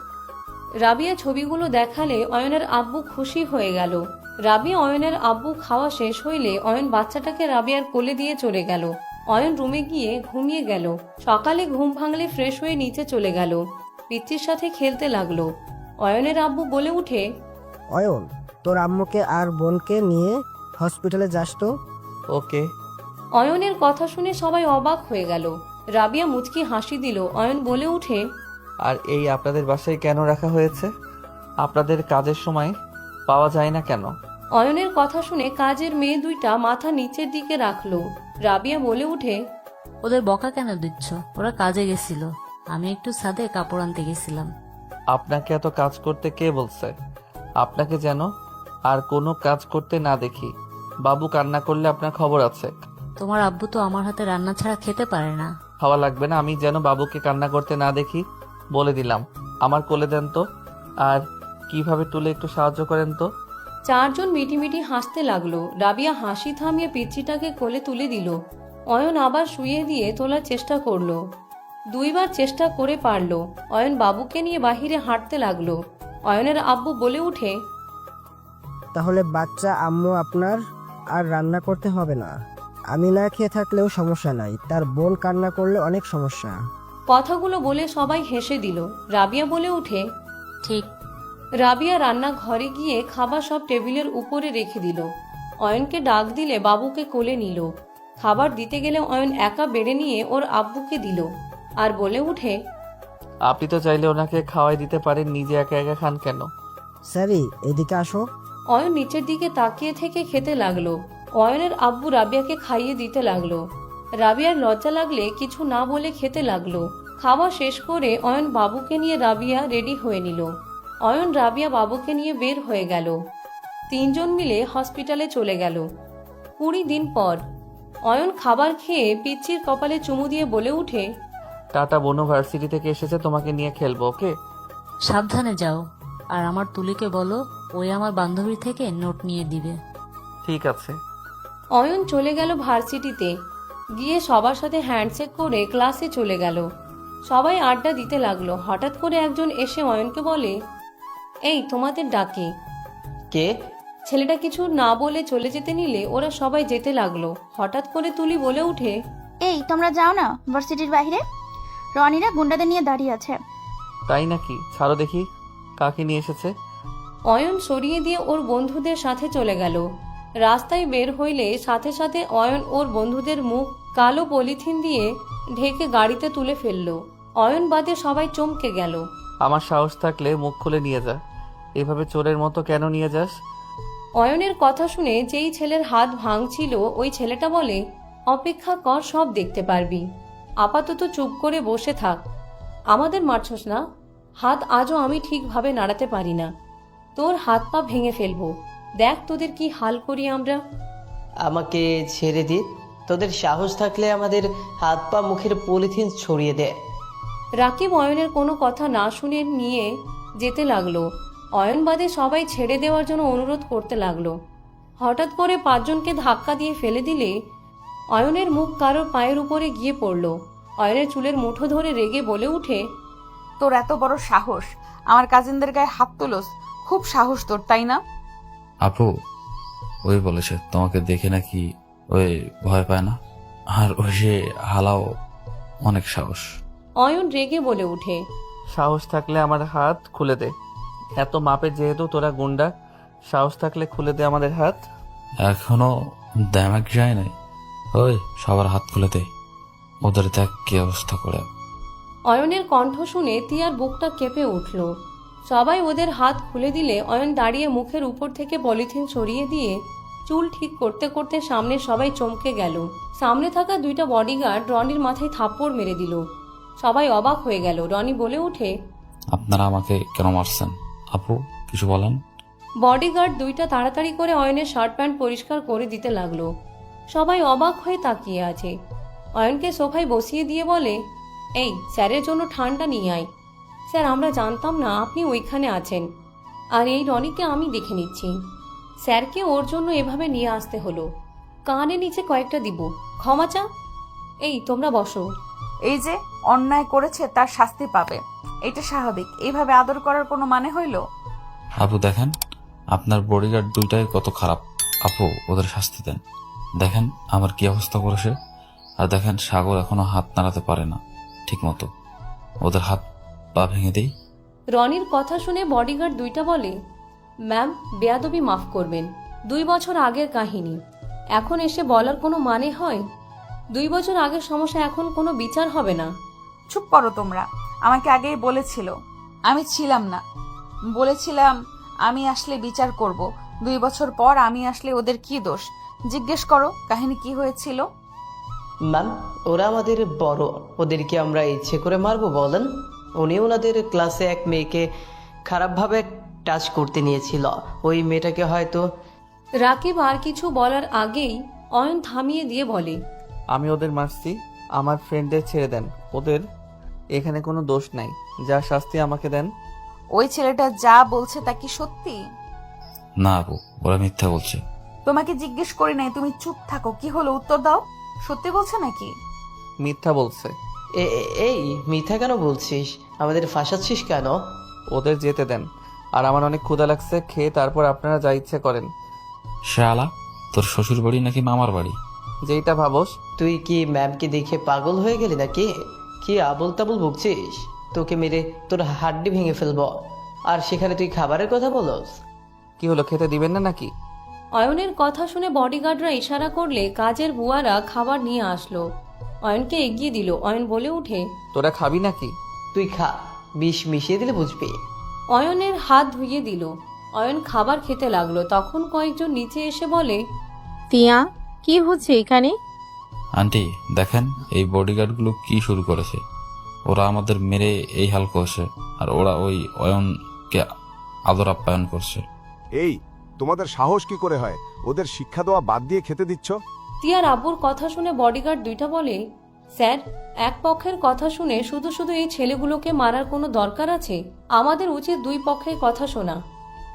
রাবিয়া ছবিগুলো দেখালে অয়নের আব্বু খুশি হয়ে গেল। রাবিয়া অয়নের আব্বু খাওয়া শেষ হইলে অয়ন বাচ্চাটাকে রাবিয়ার কোলে দিয়ে চলে গেল। অয়ন রুমে গিয়ে ঘুমিয়ে গেল। সকালে ঘুম ভাঙলে ফ্রেশ হয়ে নিচে চলে গেল। পিচ্চির সাথে খেলতে লাগলো। অয়নের আব্বু বলে উঠে, অয়ন, তোর আম্মুকে আর বোনকে নিয়ে হসপিটালে যাস তো। ওকে। অয়নের কথা শুনে সবাই অবাক হয়ে গেল। রাবিয়া মুচকি হাসি দিল। অয়ন বলে উঠে, আর এই আপনাদের বাসায় কেন রাখা হয়েছে? আপনাদের কাজের সময় পাওয়া যায় না কেন? অয়নের কথা শুনে কাজের মেয়ে দুইটা মাথা নিচের দিকে রাখলো। রাবিয়া বলে উঠে, ওদের বকা কেন দিচ্ছ? ওরা কাজে গেছিল, আমি একটু ছাদে কাপড় আনতে গেছিলাম। আপনাকে এত কাজ করতে কে বলছে? আপনাকে যেন আর কোনো কাজ করতে না দেখি। বাবু কান্না করলে আপনার খবর আছে। তোমার আব্বু তো আমার হাতে রান্না ছাড়া খেতে পারে না। খাওয়া লাগবে না, আমি যেন বাবুকে কান্না করতে না দেখি বলে দিলাম। আমার কোলে দেন তো, আর কিভাবে তুলে একটু সাহায্য করেন তো। চারজন মিটিমিটি হাসতে লাগলো। রাবিয়া হাসি থামিয়ে পিচ্চিটাকে কোলে তুলে দিল। অয়ন আবার শুয়ে দিয়ে তোলার চেষ্টা করলো। দুইবার চেষ্টা করে পারলো। অয়ন বাবুকে নিয়ে বাহিরে হাঁটতে লাগলো। অয়নের আব্বু বলে উঠে, তাহলে বাচ্চা আম্মু আপনার আর রান্না করতে হবে না। আমি না খেয়ে থাকলেও সমস্যা নাই, তার বোন কান্না করলে অনেক সমস্যা। কথাগুলো বলে সবাই হেসে দিল। রাবিয়া বলে উঠে, ঠিক। রাবিয়া রান্নাঘরে গিয়ে খাবার সব টেবিলের উপরে রেখে দিল। অয়নকে ডাক দিলে বাবুকে কোলে নিল। খাবার দিতে গেলে অয়ন একা বেড়ে নিয়ে ওর আব্বুকে দিল আর বলে উঠে, আপনি তো চাইলে ওনাকে খাওয়াই দিতে পারেন, নিজে একা একা খান কেন? স্যারি, এদিকে আসো। অয়ন নিচের দিকে তাকিয়ে থেকে খেতে লাগলো। অয়নের আব্বু রাবিয়াকে খাইয়ে দিতে লাগলো। রাবিয়ার লজ্জা লাগলে কিছু না বলে খেতে লাগলো। খাওয়া শেষ করে অয়ন বাবুকে নিয়ে রাবিয়া রেডি হয়ে নিল। অয়ন রাবিয়া বাবুকে নিয়ে বের হয়ে গেল। তিনজন মিলে হসপিটালে চলে গেল। 20 দিন পর অয়ন খাবার খেয়ে পিচ্চির কপালে চুমু দিয়ে বলে উঠে, টাটা, বনু ভার্সিটি থেকে এসেছে, তোমাকে নিয়ে খেলবো। ওকে? সাবধানে যাও। আর আমার তুলিকে বলো, ওই আমার বান্ধবী থেকে নোট নিয়ে দিবে। ঠিক আছে। অয়ন চলে গেল ভার্সিটিতে। গিয়ে সবার সাথে হ্যান্ডশেক করে ক্লাসে চলে গেল। সবাই আড্ডা দিতে লাগলো। হঠাৎ করে একজন এসে অয়নকে বলে, এই তোমাদের ডাকে। কে? ছেলেটা কিছু না বলে চলে যেতে নিলে ওরা সবাই যেতে লাগলো। হঠাৎ করে তুলি বলে উঠে, এই তোমরা যাও না ভার্সিটির বাইরে, রনিরা গুন্ডাদের নিয়ে দাঁড়িয়ে আছে। তাই নাকি? ছাড়ো দেখি কাকে নিয়ে এসেছে। অয়ন সরিয়ে দিয়ে ওর বন্ধুদের সাথে চলে গেল। রাস্তায় বের হইলে সাথে সাথে অয়ন ওর বন্ধুদের মুখ কালো পলিথিন দিয়ে ঢেকে গাড়িতে তুলে ফেললো। অয়ন বাদে সবাই চমকে গেল। আমার সাহস থাকলে মুখ খুলে নিয়ে যা, এভাবে চোরের মতো কেন নিয়ে যাস? অয়নের কথা শুনে যেই ছেলের হাত ভাঙছিল ওই ছেলেটা বলে, অপেক্ষা কর, সব দেখতে পারবি। আপাতত চুপ করে বসে থাক। আমাদের মারছস না? হাত আজও আমি ঠিকভাবে নাড়াতে পারি না। তোর হাত পা ভেঙে ফেলবো। দেখ তোদের কি হাল করি আমরা। আমাকে ছেড়ে দি। তোদের সাহস থাকলে আমাদের হাত পা মুখের পলিথিন ছড়িয়ে দে। রাকিব অয়নের কোনো কথা না শুনে নিয়ে যেতে লাগলো। অয়ন বাদে সবাই ছেড়ে দেওয়ার জন্য অনুরোধ করতে লাগলো। হঠাৎ করে 5 জনকে ধাক্কা দিয়ে ফেলে দিলে অয়নের মুখ কারোর পায়ের উপরে গিয়ে পড়ল। অয়নের চুলের মুঠো ধরে রেগে বলে উঠে, তোর এত বড় সাহস, আমার কাজিনদের গায়ে হাত তুলোস? খুব সাহস তোর, তাই না? আপু, ওই বলেছে তোমাকে দেখে নাকি ওই ভয় পায় না, আর ওই যে হালাও অনেক সাহস। অয়ন রেগে বলে উঠে, সাহস থাকলে আমার হাত খুলে দে। এত মাপের যেহেতু তোরা গুন্ডা, সাহস থাকলে খুলে দে আমাদের হাত। এখনো দামাক যায় নাই। ওই সবার হাত খুলে দে, ওদের দেখ কি অবস্থা করে। অয়নের কণ্ঠ শুনে তিয়ার বুকটা কেঁপে উঠল। সবাই ওদের হাত খুলে দিলে অয়ন দাঁড়িয়ে মুখের উপর থেকে পলিথিন সরিয়ে দিয়ে চুল ঠিক করতে করতে সামনে সবাই চমকে গেল। সামনে থাকা 2টা বডিগার্ড রনির মাথায় থাপ্পড় মেরে দিল। সবাই অবাক হয়ে গেল। রনি বলে উঠে, আপনারা আমাকে কেন মারছেন? আপু কিছু বলেন। বডিগার্ড দুইটা তাড়াতাড়ি করে অয়নের শার্ট প্যান্ট পরিষ্কার করে দিতে লাগলো। সবাই অবাক হয়ে তাকিয়ে আছে। অয়নকে সোফায় বসিয়ে দিয়ে বলে, এই স্যারের জন্য ঠান্ডা নিয়ে আয়। স্যার, আমরা জানতাম না আপনি ওইখানে আছেন, আর এই রনিকে আমি দেখে নিচ্ছি। স্যারকে ওর জন্য এভাবে নিয়ে আসতে হলো। কানে নিচে কয়েকটা দিব, ক্ষমা চা। এই তোমরা বসো। এই যে অন্যায় করেছে তার শাস্তি পাবে, এটা স্বাভাবিক। এইভাবে আদর করার কোনো মানে হইল? আপু দেখেন, আপনার বডিগার্ড দুইটাই কত খারাপ। আপু ওদের শাস্তি দেন। দেখেন আমার কি অবস্থা করেছে। আর দেখেন সাগর এখনো হাত নাড়াতে পারে না ঠিক মতো। ওদের হাত পা ভেঙে দেই। রনির কথা শুনে বডিগার্ড দুইটা বলে, ম্যাম বেয়াদবি মাফ করবেন, 2 বছর আগের কাহিনী, এখন এসে বলার কোনো মানে হয়? 2 বছর আগের সমস্যা এখন কোনো বিচার হবে না। চুপ করো তোমরা। আমাকে আগেই বলেছিল, আমি ছিলাম না। বলেছিলাম আমি আসলে বিচার করব। 2 বছর পর আমি আসলে ওদের কি দোষ? জিজ্ঞেস করো কাহিনী কি হয়েছিল। ম্যাম, ওরা আমাদের বড়, ওদেরকে আমরা ইচ্ছে করে মারবো বলেন? উনি ওনাদের ক্লাসে এক মেয়েকে খারাপভাবে টাচ করতে নিয়েছিল। ওই মেয়েটাকে হয়তো রাকিব আর কিছু বলার আগেই অয়ন থামিয়ে দিয়ে বলে, আমি ওদের মারছি, আমার ফ্রেন্ডদের ছেড়ে দেন। ওদের এখানে কোনো দোষ নাই, যা শাস্তি আমাকে দেন। ওই ছেলেটা যা বলছে তা কি সত্যি? না আপু, ওরা মিথ্যা বলছে। তোমাকে জিজ্ঞেস করি নাই, তুমি চুপ থাকো। কি হলো, উত্তর দাও। সত্যি বলছে নাকি? মিথ্যা বলছে। এই মিথ্যা কেন বলছিস? আমাদের ফাঁসাচ্ছিস কেন? ওদের যেতে দেন, আর আমার অনেক ক্ষুধা লাগছে, খেয়ে তারপর আপনারা যা ইচ্ছে করেন। শালা, তোর শ্বশুর বাড়ি নাকি মামার বাড়ি? যেইটা ভাবস। তুই কি ম্যামকে দেখে পাগল হয়ে গেলি নাকি? কি আবল তাবল বকছিস? তোকে মেরে তোর হাড্ডি ভেঙে ফেলবো, আর সেখানে তুই খাবারের কথা বলস? কি হলো, খেতে দিবেন না নাকি? অয়নের কথা শুনে বডিগার্ডরা ইশারা করলে কাজের বুয়ারা খাবার নিয়ে আসলো। অয়নকে এগিয়ে দিল। অয়ন বলে উঠে, তোরা খাবি নাকি? তুই খা, বিষ মিশিয়ে দিলে বুঝবি। অয়নের হাত ধুইয়ে দিল। অয়ন খাবার খেতে লাগলো। তখন কয়েকজন নিচে এসে বলে, তিয়া, কি হচ্ছে এখানে? আন্টি দেখেন, এই বডিগার্ডগুলো কি শুরু করেছে। ওরা আমাদের মেরে এই হাল করছে, আর ওরা ওই অয়নকে আদর আপ্যায়ন করছে। এই, তোমাদের সাহস কি করে হয় ওদের শিক্ষা দেওয়া বাদ দিয়ে খেতে দিচ্ছ? তিয়ার আব্বুর কথা শুনে বডিগার্ড দুইটা বলে, স্যার, এক পক্ষের কথা শুনে শুধু শুধু এই ছেলেগুলোকে মারার কোনো দরকার আছে? আমাদের উচিত 2 পক্ষের কথা শোনা।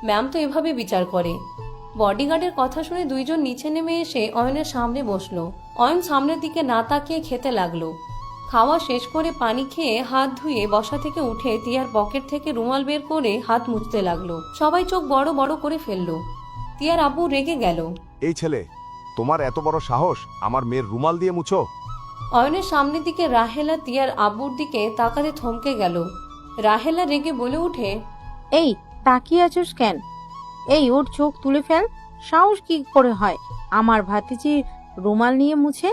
ম্যাম তো এভাবে বিচার করে। বডিগার্ডের কথা শুনে দুইজন নিচে নেমে এসে অয়নের সামনে বসলো। অয়ন সামনের দিকে না তাকিয়ে খেতে লাগলো। খাওয়া শেষ করে পানি খেয়ে হাত ধুয়ে বসা থেকে উঠে তিয়ার পকেট থেকে রুমাল বের করে হাত মুছতে লাগলো। সবাই চোখ বড় বড় করে ফেললো। তিয়ার আব্বু রেগে গেল। এই ছেলে, তোমার এত বড় সাহস আমার মেয়ের রুমাল দিয়ে মুছো? অয়নের সামনের দিকে রাহেলা তিয়ার আব্বুর দিকে তাকাতে থমকে গেল। রাহেলা রেগে বলে উঠে, এই, তাকিয়ে আছিস কেন? এই, ওর চোখ তুলে ফেল। সাহস কি করে হয় আমার ভাতিজি রুমাল নিয়ে মুছে?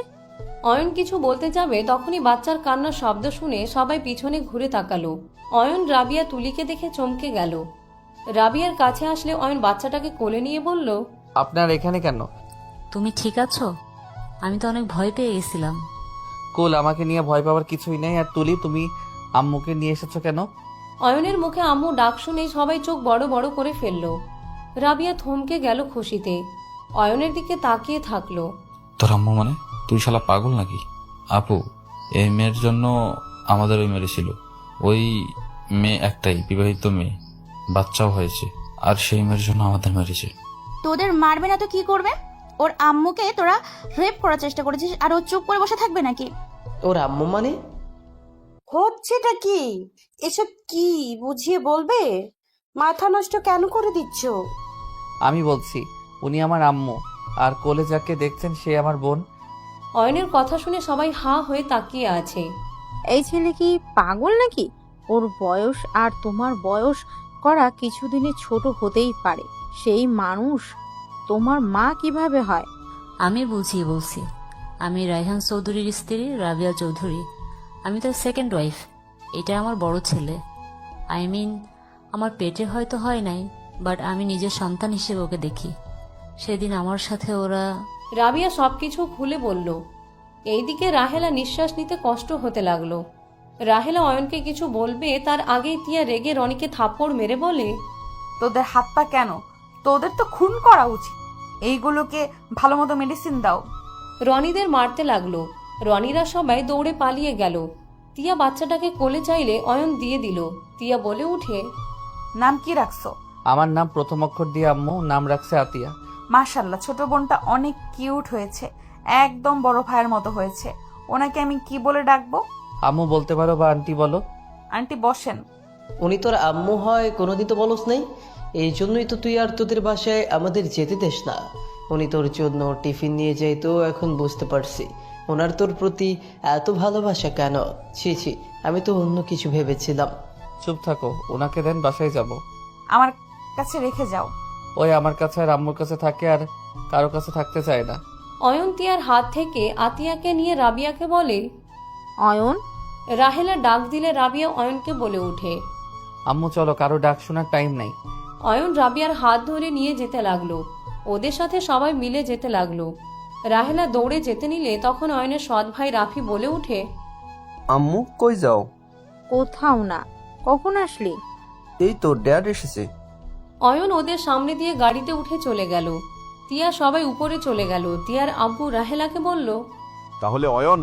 অয়ন কিছু বলতে যাবে তখনই বাচ্চার কান্নার শব্দ শুনে সবাই পিছনে ঘুরে তাকালো। অয়ন রাবিয়া তুলিকে দেখে চমকে গেল। রাবিয়ার কাছে আসলে অয়ন বাচ্চাটাকে কোলে নিয়ে বলল, আপনার এখানে কেন? তুমি ঠিক আছো? আমি তো অনেক ভয় পেয়ে গেছিলাম। কুল, আমাকে নিয়ে ভয় পাওয়ার কিছুই নেই। আর তুলি, তুমি আম্মুকে নিয়ে এসেছো কেন? অয়নের মুখে আম্মু ডাক শুনে সবাই চোখ বড় বড় করে ফেলল। রাবিয়া থমকে গেল খুশিতে। অয়নের দিকে তাকিয়ে থাকলো। তোর আম্মু মানে? তুই শালা পাগল নাকি? আপু, এই মেয়ের জন্য আমাদের ওই মেরেছিল। ওই মেয়ে একটাই বিবাহিত মেয়ে, বাচ্চাও হয়েছে, আর সেই মেয়ের জন্য আমাদের মেরেছে। তোদের মারবে না তো কি করবে? ওর আম্মুকে তোরা রেপ করার চেষ্টা করেছিস, আর ও চুপ করে বসে থাকবে নাকি? ওর আম্মু মানে? হচ্ছেটা কি? এসব কি বুঝিয়ে বলবে? মাথা নষ্ট কেন করে দিচ্ছ? আমি বলছি, উনি আমার আম্মু, আর কোলে যাকে দেখছেন সে আমার বোন। অয়নের কথা শুনে সবাই হাঁ হয়ে তাকিয়ে আছে। এই ছেলে কি পাগল নাকি? ওর বয়স আর তোমার বয়স করা কিছুদিনে ছোট হতেই পারে। সেই মানুষ তোমার মা কিভাবে হয়? আমি বুঝিয়ে বলছি, আমি রায়হান চৌধুরীর স্ত্রী রাবিয়া চৌধুরী। আমি তার সেকেন্ড ওয়াইফ। এটা আমার বড় ছেলে। আই মিন, আমার পেটে হয়তো হয় নাই, বাট আমি নিজের সন্তান হিসেবে ওকে দেখি। সেদিন আমার সাথে ওরা... রাবিয়া সবকিছু খুলে বলল। এইদিকে রাহেলা নিঃশ্বাস নিতে কষ্ট হতে লাগলো। রাহেলা অয়নকে কিছু বলবে তার আগেই তিয়া রেগে রনিকে থাপ্পড় মেরে বলে, তোদের হাত পা কেন? তোদের তো খুন করা উচিত। এইগুলোকে ভালো মতো মেডিসিন দাও। রনিদের মারতে লাগলো। রনিরা সবাই দৌড়ে পালিয়ে গেল। তিয়া বাচ্চাটাকে কোলে চাইলে অয়ন দিয়ে দিল। তিয়া বলে উঠে, নাম কি রাখছো? আমার নাম প্রথম অক্ষর দিয়ে আম্মু নাম রাখছে আতিয়া। মাশাল্লাহ, ছোট বোনটা অনেক কিউট হয়েছে, একদম বড় ভাইয়ের মতো হয়েছে। ওনাকে আমি কি বলে ডাকবো? আম্মু বলতে পারো বা আন্টি বলো। আন্টি বসেন। উনি তোর আম্মু হয় কোনোদিন তো বলস নাই, এই জন্যই তো তুই আর তোদের বাসায় আমাদের যেতে দেস না। উনি তোর জন্য টিফিন নিয়ে যাইতো, এখন বুঝতে পারছি ওনার তোর প্রতি এত ভালোবাসা কেন। ছি ছি, আমি তো অন্য কিছু ভেবেছিলাম। চুপ থাকো, ওনাকে দেন, বাসায় যাব। আমার কাছে রেখে যাও। ওই আমার কাছে আর আম্মুর কাছে থাকে, আর কারো কাছে থাকতে চায় না। অয়ন তিয়ার হাত থেকে আতিয়াকে নিয়ে রাবিয়াকে বলে। অয়ন, রাহেলা ডাক দিলে রাবিয়া অয়নকে বলে উঠে। আম্মু চলো, কারো ডাক শোনার টাইম নাই। অয়ন রাবিয়ার হাত ধরে নিয়ে যেতে লাগলো। ওদের সাথে সবাই মিলে যেতে লাগলো। রাহেলা দৌড়ে যেতে নিলে তখন অয়নের সৎ ভাই রাফি বলে উঠে, আম্মু কই যাও? কোথাও না। কখন আসলি? এই তো ড্যাড এসেছে। অয়ন ওদের সামনে দিয়ে গাড়িতে উঠে চলে গেল। তিয়া সবাই উপরে চলে গেল। তিয়ার আব্বু রাহেলাকে বলল, তাহলে অয়ন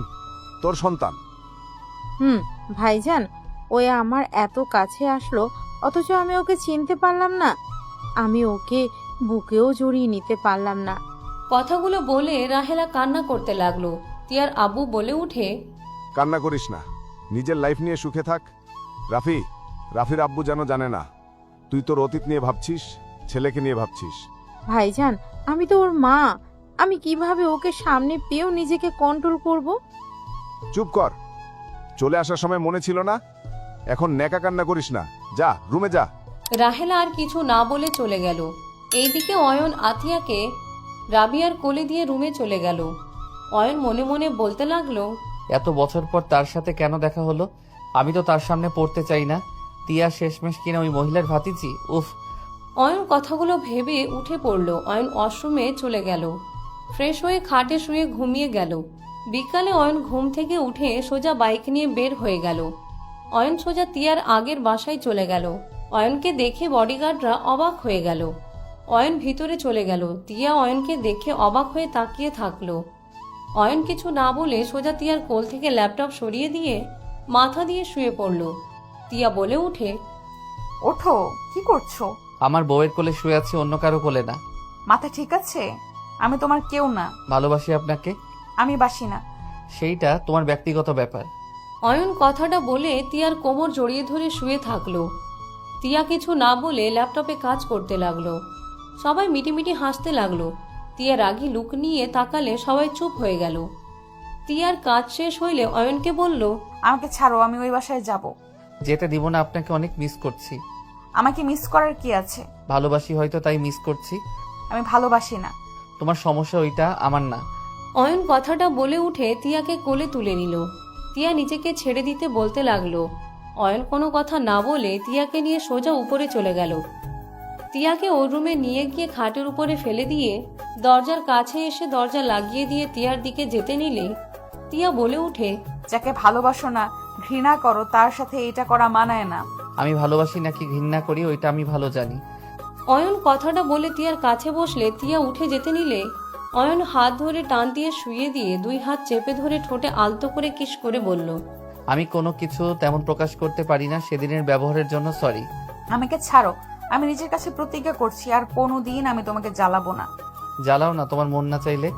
তোর সন্তান? ভাইজান, ওই আমার এত কাছে আসলো অথচ আমি ওকে চিনতে পারলাম না। আমি ওকে বুকেও জড়িয়ে নিতে পারলাম না। কথাগুলো বলে রাহেলা কান্না করতে লাগলো। তিয়ার আব্বু বলে উঠে, কান্না করিস না, নিজের লাইফ নিয়ে সুখে থাক। রাফির আব্বু যেন জানে না তুই তোর অতীত নিয়ে ভাবছিস, ছেলেকে নিয়ে ভাবছিস। ভাইজান, আমি তো ওর মা। আমি কিভাবে ওকে সামনে পেয়েও নিজেকে কন্ট্রোল করব? চুপ কর, চলে আসার সময় মনে ছিল না? এখন নেকা কান্না করিস না, যা রুমে যা। রাহেলা আর কিছু না বলে চলে গেল। এইদিকে অয়ন আতিয়াকে রাবিয়ার কোলে দিয়ে রুমে চলে গেল। অয়ন মনে মনে বলতে লাগলো, এত বছর পর তার সাথে কেন দেখা হলো? আমি তো তার সামনে পড়তে চাই না। তিয়া শেষমেশ কিনা ওই মহিলার ভাতিজি। উফ। অয়ন কথাগুলো ভেবে উঠে পড়ল। অয়ন ওয়াশরুমে চলে গেল। ফ্রেশ হয়ে খাটে শুয়ে ঘুমিয়ে গেল। বিকালে অয়ন ঘুম থেকে উঠে সোজা বাইক নিয়ে বের হয়ে গেল। অয়ন সোজা তিয়ার আগের বাসায় চলে গেল। অয়নকে দেখে বডিগার্ডরা অবাক হয়ে গেল। অয়ন ভিতরে চলে গেল। তিয়া অয়নকে দেখে অবাক হয়ে তাকিয়ে থাকলো। অয়ন কিছু না বলে সোজা তিয়ার কোল থেকে ল্যাপটপ সরিয়ে দিয়ে মাথা দিয়ে শুয়ে পড়ল। তিয়া বলে উঠে, ওঠো, কি করছো? আমার বউয়ের কোলে শুয়ে আছি, অন্য কারো কোলে না। মাথা ঠিক আছে? আমি তোমার কেউ না। ভালোবাসি আপনাকে। আমি বাসি না। সেইটা তোমার ব্যক্তিগত ব্যাপার। অয়ন কথাটা বলে তিয়ার কোমর জড়িয়ে ধরে শুয়ে থাকলো। তিয়া কিছু না বলে ল্যাপটপে কাজ করতে লাগলো। সবাই মিটিমিটি হাসতে লাগলো। তিয়া রাগী লুক নিয়ে তাকালে সবাই চুপ হয়ে গেল। তিয়ার কাজ শেষ হইলে অয়নকে বলল, আমাকে ছাড়ো, আমি ওই বাসায় যাব। যেতে দিব না, আপনাকে অনেক মিস করছি। আমাকে মিস করার কি আছে? ভালোবাসি হয়তো, তাই মিস করছি। আমি ভালোবাসি না। তোমার সমস্যা ওইটা, আমার না। অয়ন কথাটা বলে উঠে তিয়াকে কোলে তুলে নিল। তিয়া নিজেকে ছেড়ে দিতে বলতে লাগলো। অয়ন কোনো কথা না বলে তিয়াকে নিয়ে সোজা উপরে চলে গেল। তিয়াকে ওর রুমে নিয়ে গিয়ে খাটের উপরে ফেলে দিয়ে দরজার কাছে এসে দরজা লাগিয়ে দিয়ে তিয়ার দিকে যেতে নিলে তিয়া বলে উঠে, যাকে ভালোবাসো না, ঘৃণা করো, তার সাথে এটা করা মানায় না। আমি ভালোবাসি নাকি ঘৃণা করি ওইটা আমি ভালো জানি। অয়ন কথাটা বলে তিয়ার কাছে বসলে তিয়া উঠে যেতে নিলে অয়ন হাত ধরে টান দিয়ে শুয়ে দিয়ে দুই হাত চেপে ধরে ঠোঁটে আলতো করে কিস করে বলল, আমি কোনো কিছু তেমন প্রকাশ করতে পারি না, সেদিনের ব্যবহারের জন্য সরি। আমাকে ছাড়ো, আমি নিজের কাছে প্রতিজ্ঞা করছি আর কোনোদিন আমি তোমাকে জ্বালাবো না। জ্বালাও না, তোমার মন না চাইলে।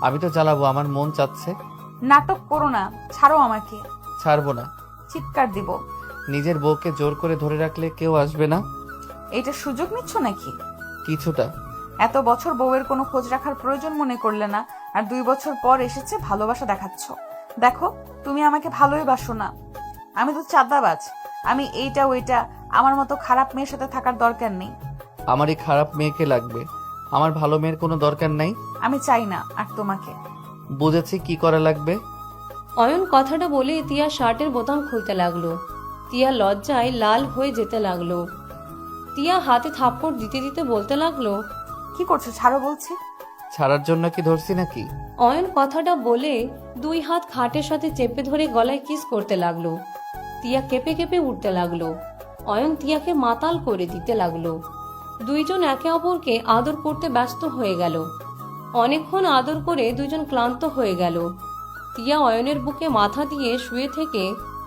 আমি তো জ্বালাবো, আমার মন চাচ্ছে। নাটক করো না, ছাড়ো আমাকে। ছাড়বো না। চিৎকার দিব। নিজের বউকে জোর করে ধরে রাখলে কেউ আসবে না। এটা সুযোগ নিচ্ছ নাকি? কিছুটা। এত বছর বউয়ের কোনো খোঁজ রাখার প্রয়োজন মনে করলে না, আর 2 বছর পর এসেছে ভালোবাসা দেখাচ্ছ। দেখো, তুমি আমাকে ভালোই বাসো না। আমি তো চাঁদাবাজ। আমি এইটা ওইটা, আমার মতো খারাপ মেয়ের সাথে থাকার দরকার নেই। আমার এই খারাপ মেয়েকে লাগবে, আমার ভালো মেয়ের কোনো দরকার নাই। আমি চাই না আর তোমাকে। বুঝেছি কি করা লাগবে। অয়ন কথাটা বলে তিয়া শার্টের বোতাম খুলতে লাগলো। তিয়া লজ্জায় লাল হয়ে যেতে লাগলো। তিয়া হাতে থাপ্পড় দিতে দিতে বলতে লাগলো, কি করছো? ছাড়ো বলছি। ছাড়ার জন্য কি ধরছি নাকি? অয়ন কথাটা বলে 2 হাত খাটের সাথে চেপে ধরে গলায় কিস করতে লাগলো। তিয়া কেঁপে কেঁপে উঠতে লাগলো। অয়ন তিয়াকে মাতাল করে দিতে লাগলো। দুইজন একে অপরকে আদর করতে ব্যস্ত হয়ে গেল। অনেকক্ষণ আদর করে দুজন ক্লান্ত হয়ে গেল। তিয়া অয়নের বুকে মাথা দিয়ে শুয়ে থেকে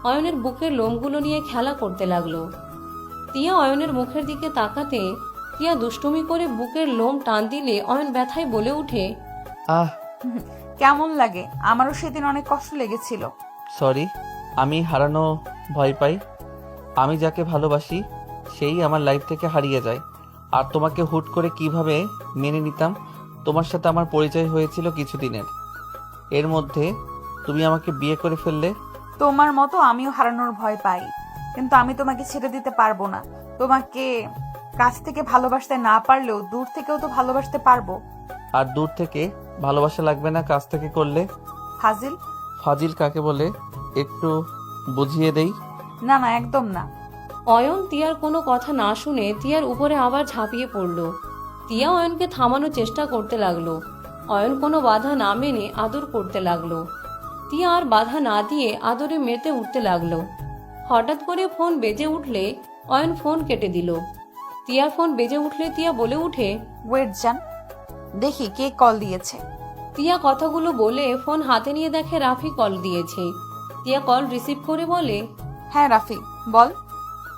অয়নের বুকের লোমগুলো নিয়ে খেলা করতে লাগলো। তিয়া অয়নের মুখের দিকে তাকাতে তিয়া দুষ্টুমি করে বুকের লোম টান দিলে অয়ন ব্যথায় বলে উঠে, আহ কেমন লাগে? আমারও সেদিন অনেক কষ্ট লেগেছিল। সরি, আমি হারানো ভয় পাই। আমি যাকে ভালোবাসি সেই আমার লাইফ থেকে হারিয়ে যায়। আর তোমাকে হুট করে কিভাবে মেনে নিতাম? তোমার সাথে আমার পরিচয় হয়েছিল কিছুদিনের, এর মধ্যে তুমি আমাকে বিয়ে করে ফেললে। তোমার মতো আমিও হারানোর ভয় পাই, কিন্তু আমি তোমাকে ছেড়ে দিতে পারবো না। তোমাকে কাছ থেকে ভালোবাসতে না পারলেও দূর থেকেও তো ভালোবাসতে পারবো। আর দূর থেকে ভালোবাসা লাগবে না কাছ থেকে করলে? ফাজিল। ফাজিল কাকে বলে একটু বুঝিয়ে দেই। না না, একদম না। অয়ন তিয়ার কোনো কথা না শুনে তিয়ার উপরে আবার ঝাঁপিয়ে পড়ল। তিয়া অয়নকে থামানোর চেষ্টা করতে লাগলো। অয়ন কোনো বাধা না মেনে আদর করতে লাগলো। তিয়া আর বাধা না দিয়ে আদরে মেতে উঠতে লাগলো। হঠাৎ করে ফোন বেজে উঠলে অয়ন ফোন কেটে দিল। তিয়ার ফোন বেজে উঠলে তিয়া বলে উঠে, ওয়েট জান, দেখি কে কল দিয়েছে। তিয়া কথাগুলো বলে ফোন হাতে নিয়ে দেখে রাফি কল দিয়েছে। তিয়া কল রিসিভ করে বলে, হ্যাঁ রাফি, বল।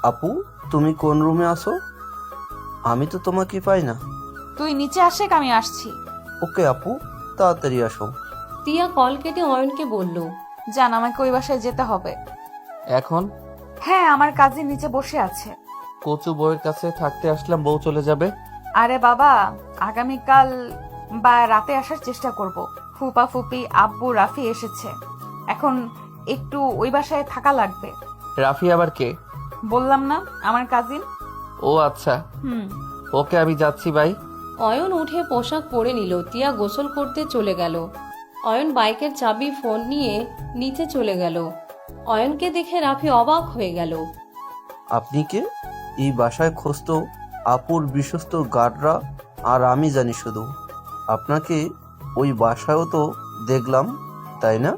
আপু, তুমি কোন রুমে আসো? আমি তো তোমাকে পাই না। তুই নিচে আসে, আমি আসছি। ওকে আপু, তাড়াতাড়ি আসো। তিয়া কল কেটে অয়নকে বলল, জান, আমাকে ওই বাসায় যেতে হবে। এখন? হ্যাঁ, আমার কাজিন নিচে বসে আছে। কচু বউয়ের কাছে থাকতে আসলাম, বউ চলে যাবে? আরে বাবা, আগামীকাল বা রাতে আসার চেষ্টা করব। ফুপা ফুপি আব্বু রাফি এসেছে, এখন একটু ওই বাসায় থাকা লাগবে। রাফি আবার কে? বললাম না, আমার কাজিন। ও আচ্ছা, হুম। ওকে আমি যাচ্ছি ভাই। অয়ন উঠে পোশাক পরে নিল। তিয়া গোসল করতে চলে গেল। অয়ন বাইকের চাবি ফোন নিয়ে নিচে চলে গেল। অয়নকে দেখে রাফি অবাক হয়ে গেল। আপনি কে? এই বাসায় খোঁজত আপুর বিশ্বস্ত গার্ডরা, আর আমি জানি শুধু। আপনাকে ওই বাসায়ও তো দেখলাম, তাই না?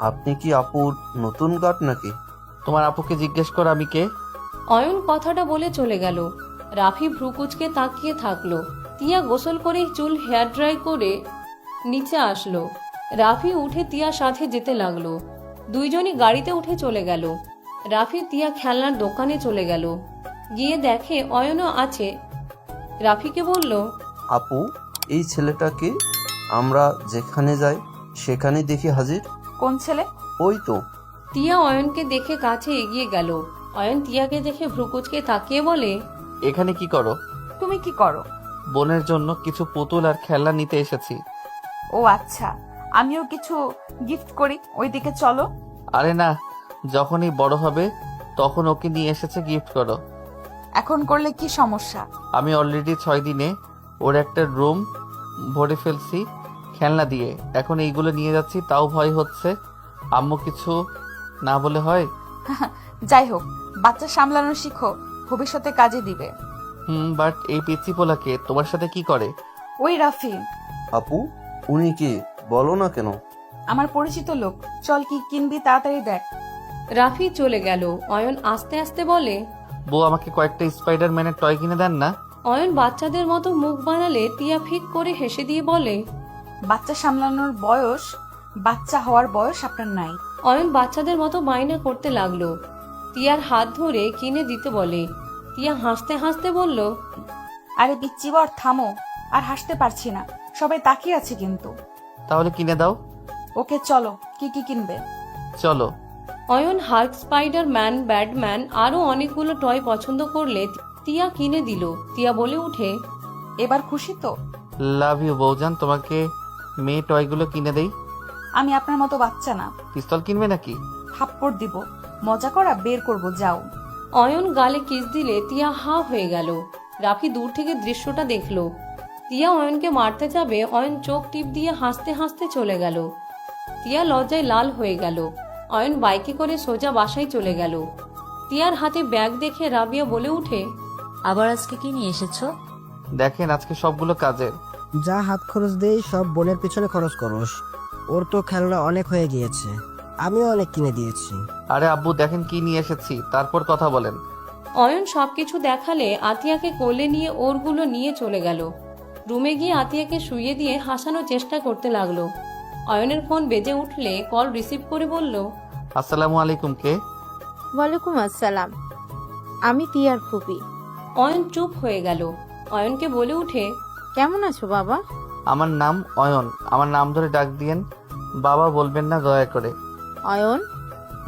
আপনি কি আপুর নতুন গার্ড নাকি? তোমার আপুকে জিজ্ঞেস কর আমি কে। অয়ন কথাটা বলে চলে গেল। রাফি ভ্রুকুচকে তাকিয়ে থাকলো। তিয়া গোসল করে চুল হেয়ার ড্রাই করে নিচে আসলো। রাফি উঠে তিয়ার সাথে যেতে লাগলো। দুইজনই গাড়িতে উঠে চলে গেল। রাফি তিয়া খেলনার দোকানে চলে গেল। গিয়ে দেখে অয়নও আছে। রাফিকে বলল, আপু, এই ছেলেটাকে আমরা যেখানে যাই সেখানে দেখি হাজির। কোন ছেলে? ওই তো। তিয়া অয়নকে দেখে কাছে এগিয়ে গেল। অয়ন তিয়াকে দেখে ভ্রুকুচকে তাকিয়ে বলে, এখানে কি করো? তুমি কি করো? বোনের জন্য কিছু পুতুল আর খেলনা নিতে এসেছি। ও আচ্ছা, আমিও কিছু গিফট করি, ওইদিকে চলো। আরে না, যখনই বড় হবে তখন ওকে নিয়ে এসেছে গিফট করো। এখন করলে কি সমস্যা? আমি অলরেডি 6 দিনে ওর একটা রুম ভরে ফেলছি খেলনা দিয়ে। এখন এইগুলো নিয়ে যাচ্ছি, তাও ভয় হচ্ছে আম্মু কিছু না বলে হয়। যাই হোক, বাচ্চা সামলানো শিখো, ভবিষ্যতে কাজে দিবে। বাট এই পিচ্চি পোলাকে তোমার সাথে কি করে? ওই রাফি। আপু, উনি কি? বলো না কেন? আমার পরিচিত লোক। চল, কি কিনবি তাড়াতাড়ি দেখ। রাফি চলে গেল। অয়ন আস্তে আস্তে বলে, বউ আমাকে কয়েকটা স্পাইডারম্যানের টয় কিনে দেন না। অয়ন বাচ্চাদের মতো মুখ বানালে তিয়া ফিক করে হেসে দিয়ে বলে, বাচ্চা সামলানোর বয়স, বাচ্চা হওয়ার বয়স আপনার নাই। অয়ন বাচ্চাদের মতো বায়না করতে লাগলো। তিয়ার হাত ধরে কিনে দিতে বলে। তিয়া হাসতে হাসতে বলল, আরে পিচ্চি বর, থামো, আর হাসতে পারছি না, সবাই তাকিয়ে আছে কিন্তু। তাহলে কিনে দাও। ওকে চলো, কি কি কিনবে? চলো। অয়ন হাল্ক, স্পাইডারম্যান, ব্যাটম্যান আরো অনেকগুলো টয় পছন্দ করলে তিয়া কিনে দিল। তিয়া বলে উঠে, এবার খুশি তো? লাভ ইউ বউজান, তোমাকে মেয়ে টয়গুলো কিনে দেই। আমি আপনার মতো বাচ্চা না। পিস্তল কিনবে নাকি? থাপ্পড় দিব, মজা করা বের করব, যাও। অয়ন গালে কিস দিলে তিয়া হা হয়ে গেল। রাফি দূর থেকে দৃশ্যটা দেখলো। তিয়া অয়নকে মারতে যাবে, অয়ন চোখ টিপ দিয়ে হাসতে হাসতে চলে গেল। তিয়া লজ্জায় লাল হয়ে গেল। অয়ন বাইকে করে সোজা বাসায় চলে গেল। তিয়ার হাতে ব্যাগ দেখে রাবিয়া বলে উঠে, আবার আজকে কি নিয়ে এসেছো? দেখেন আজকে সবগুলো কাজের। যা হাত খরচ দেই সব বোনের পিছনে খরচ করস। ওর তো খেলনা অনেক হয়ে গিয়েছে, আমিও অনেক কিনে দিয়েছি। আরে আব্বু দেখেন কি নিয়ে এসেছি, তারপর কথা বলেন। অয়ন সবকিছু দেখালে আতিয়াকে কোলে নিয়ে ওরগুলো নিয়ে চলে গেল। রুমে গিয়ে আতিয়াকে শুইয়ে দিয়ে হাসানোর চেষ্টা করতে লাগলো। অয়নের ফোন বেজে উঠলে কল রিসিভ করে বলল, আসসালামু আলাইকুম, কে? ওয়ালাইকুম আসসালাম, আমি তিয়ার ফুপি। অয়ন চুপ হয়ে গেল। অয়নকে বলে উঠে, কেমন আছো বাবা? আমার নাম অয়ন, আমার নাম ধরে ডাক দিয়েন, বাবা বলবেন না দয়া করে। অয়ন,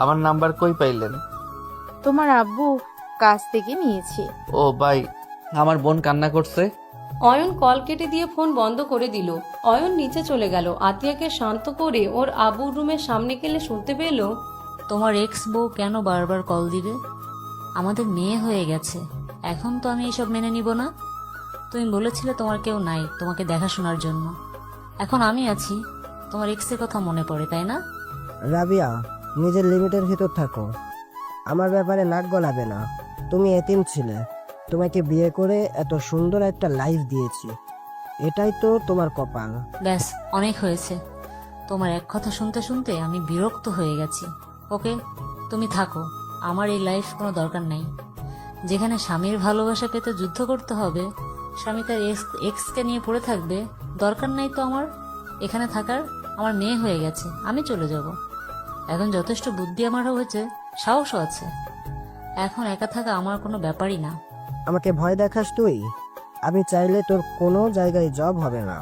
আমার নাম্বার কই পাইলেন? তোমার আব্বু কাছ থেকে নিয়েছি। ও ভাই, আমার বোন কান্না করছে। অয়ন কল কেটে দিয়ে ফোন বন্ধ করে দিল। অয়ন নিচে চলে গেল। আতিয়াকে শান্ত করে ওর আবুর রুমের সামনে গেলে শুনতে পেল, তোমার এক্স বউ কেন বারবার কল দিবে? আমাদের মেয়ে হয়ে গেছে, এখন তো আমি এসব মেনে নিব না। তুমি বলেছিলে তোমার কেউ নাই তোমাকে দেখাশোনার জন্য, এখন আমি আছি, তোমার এক্সের কথা মনে পড়ে, তাই না? রাবিয়া, নিজের লিমিটের ভিতর থাকো, আমার ব্যাপারে নাক গলাবে না। তুমি এতিম ছিলে, তোমাকে বিয়ে করে এত সুন্দর একটা লাইফ দিয়েছি, এটাই তো তোমার কপাল। ব্যাস, অনেক হয়েছে। তোমার এক কথা শুনতে শুনতে আমি বিরক্ত হয়ে গেছি। ওকে, তুমি থাকো, আমার এই লাইফ কোনো দরকার নেই। যেখানে স্বামীর ভালোবাসা পেতে যুদ্ধ করতে হবে, স্বামী তার এক্সকে নিয়ে পড়ে থাকবে, দরকার নাই তো আমার এখানে থাকার। আমার মেয়ে হয়ে গেছে, আমি চলে যাব। এখন যথেষ্ট বুদ্ধি আমার হয়েছে, সাহসও আছে, এখন একা থাকা আমার কোনো ব্যাপারই না। আমাকে ভয় দেখাস তুই? আমি চাইলে তোর কোনো জায়গায় জব হবে না,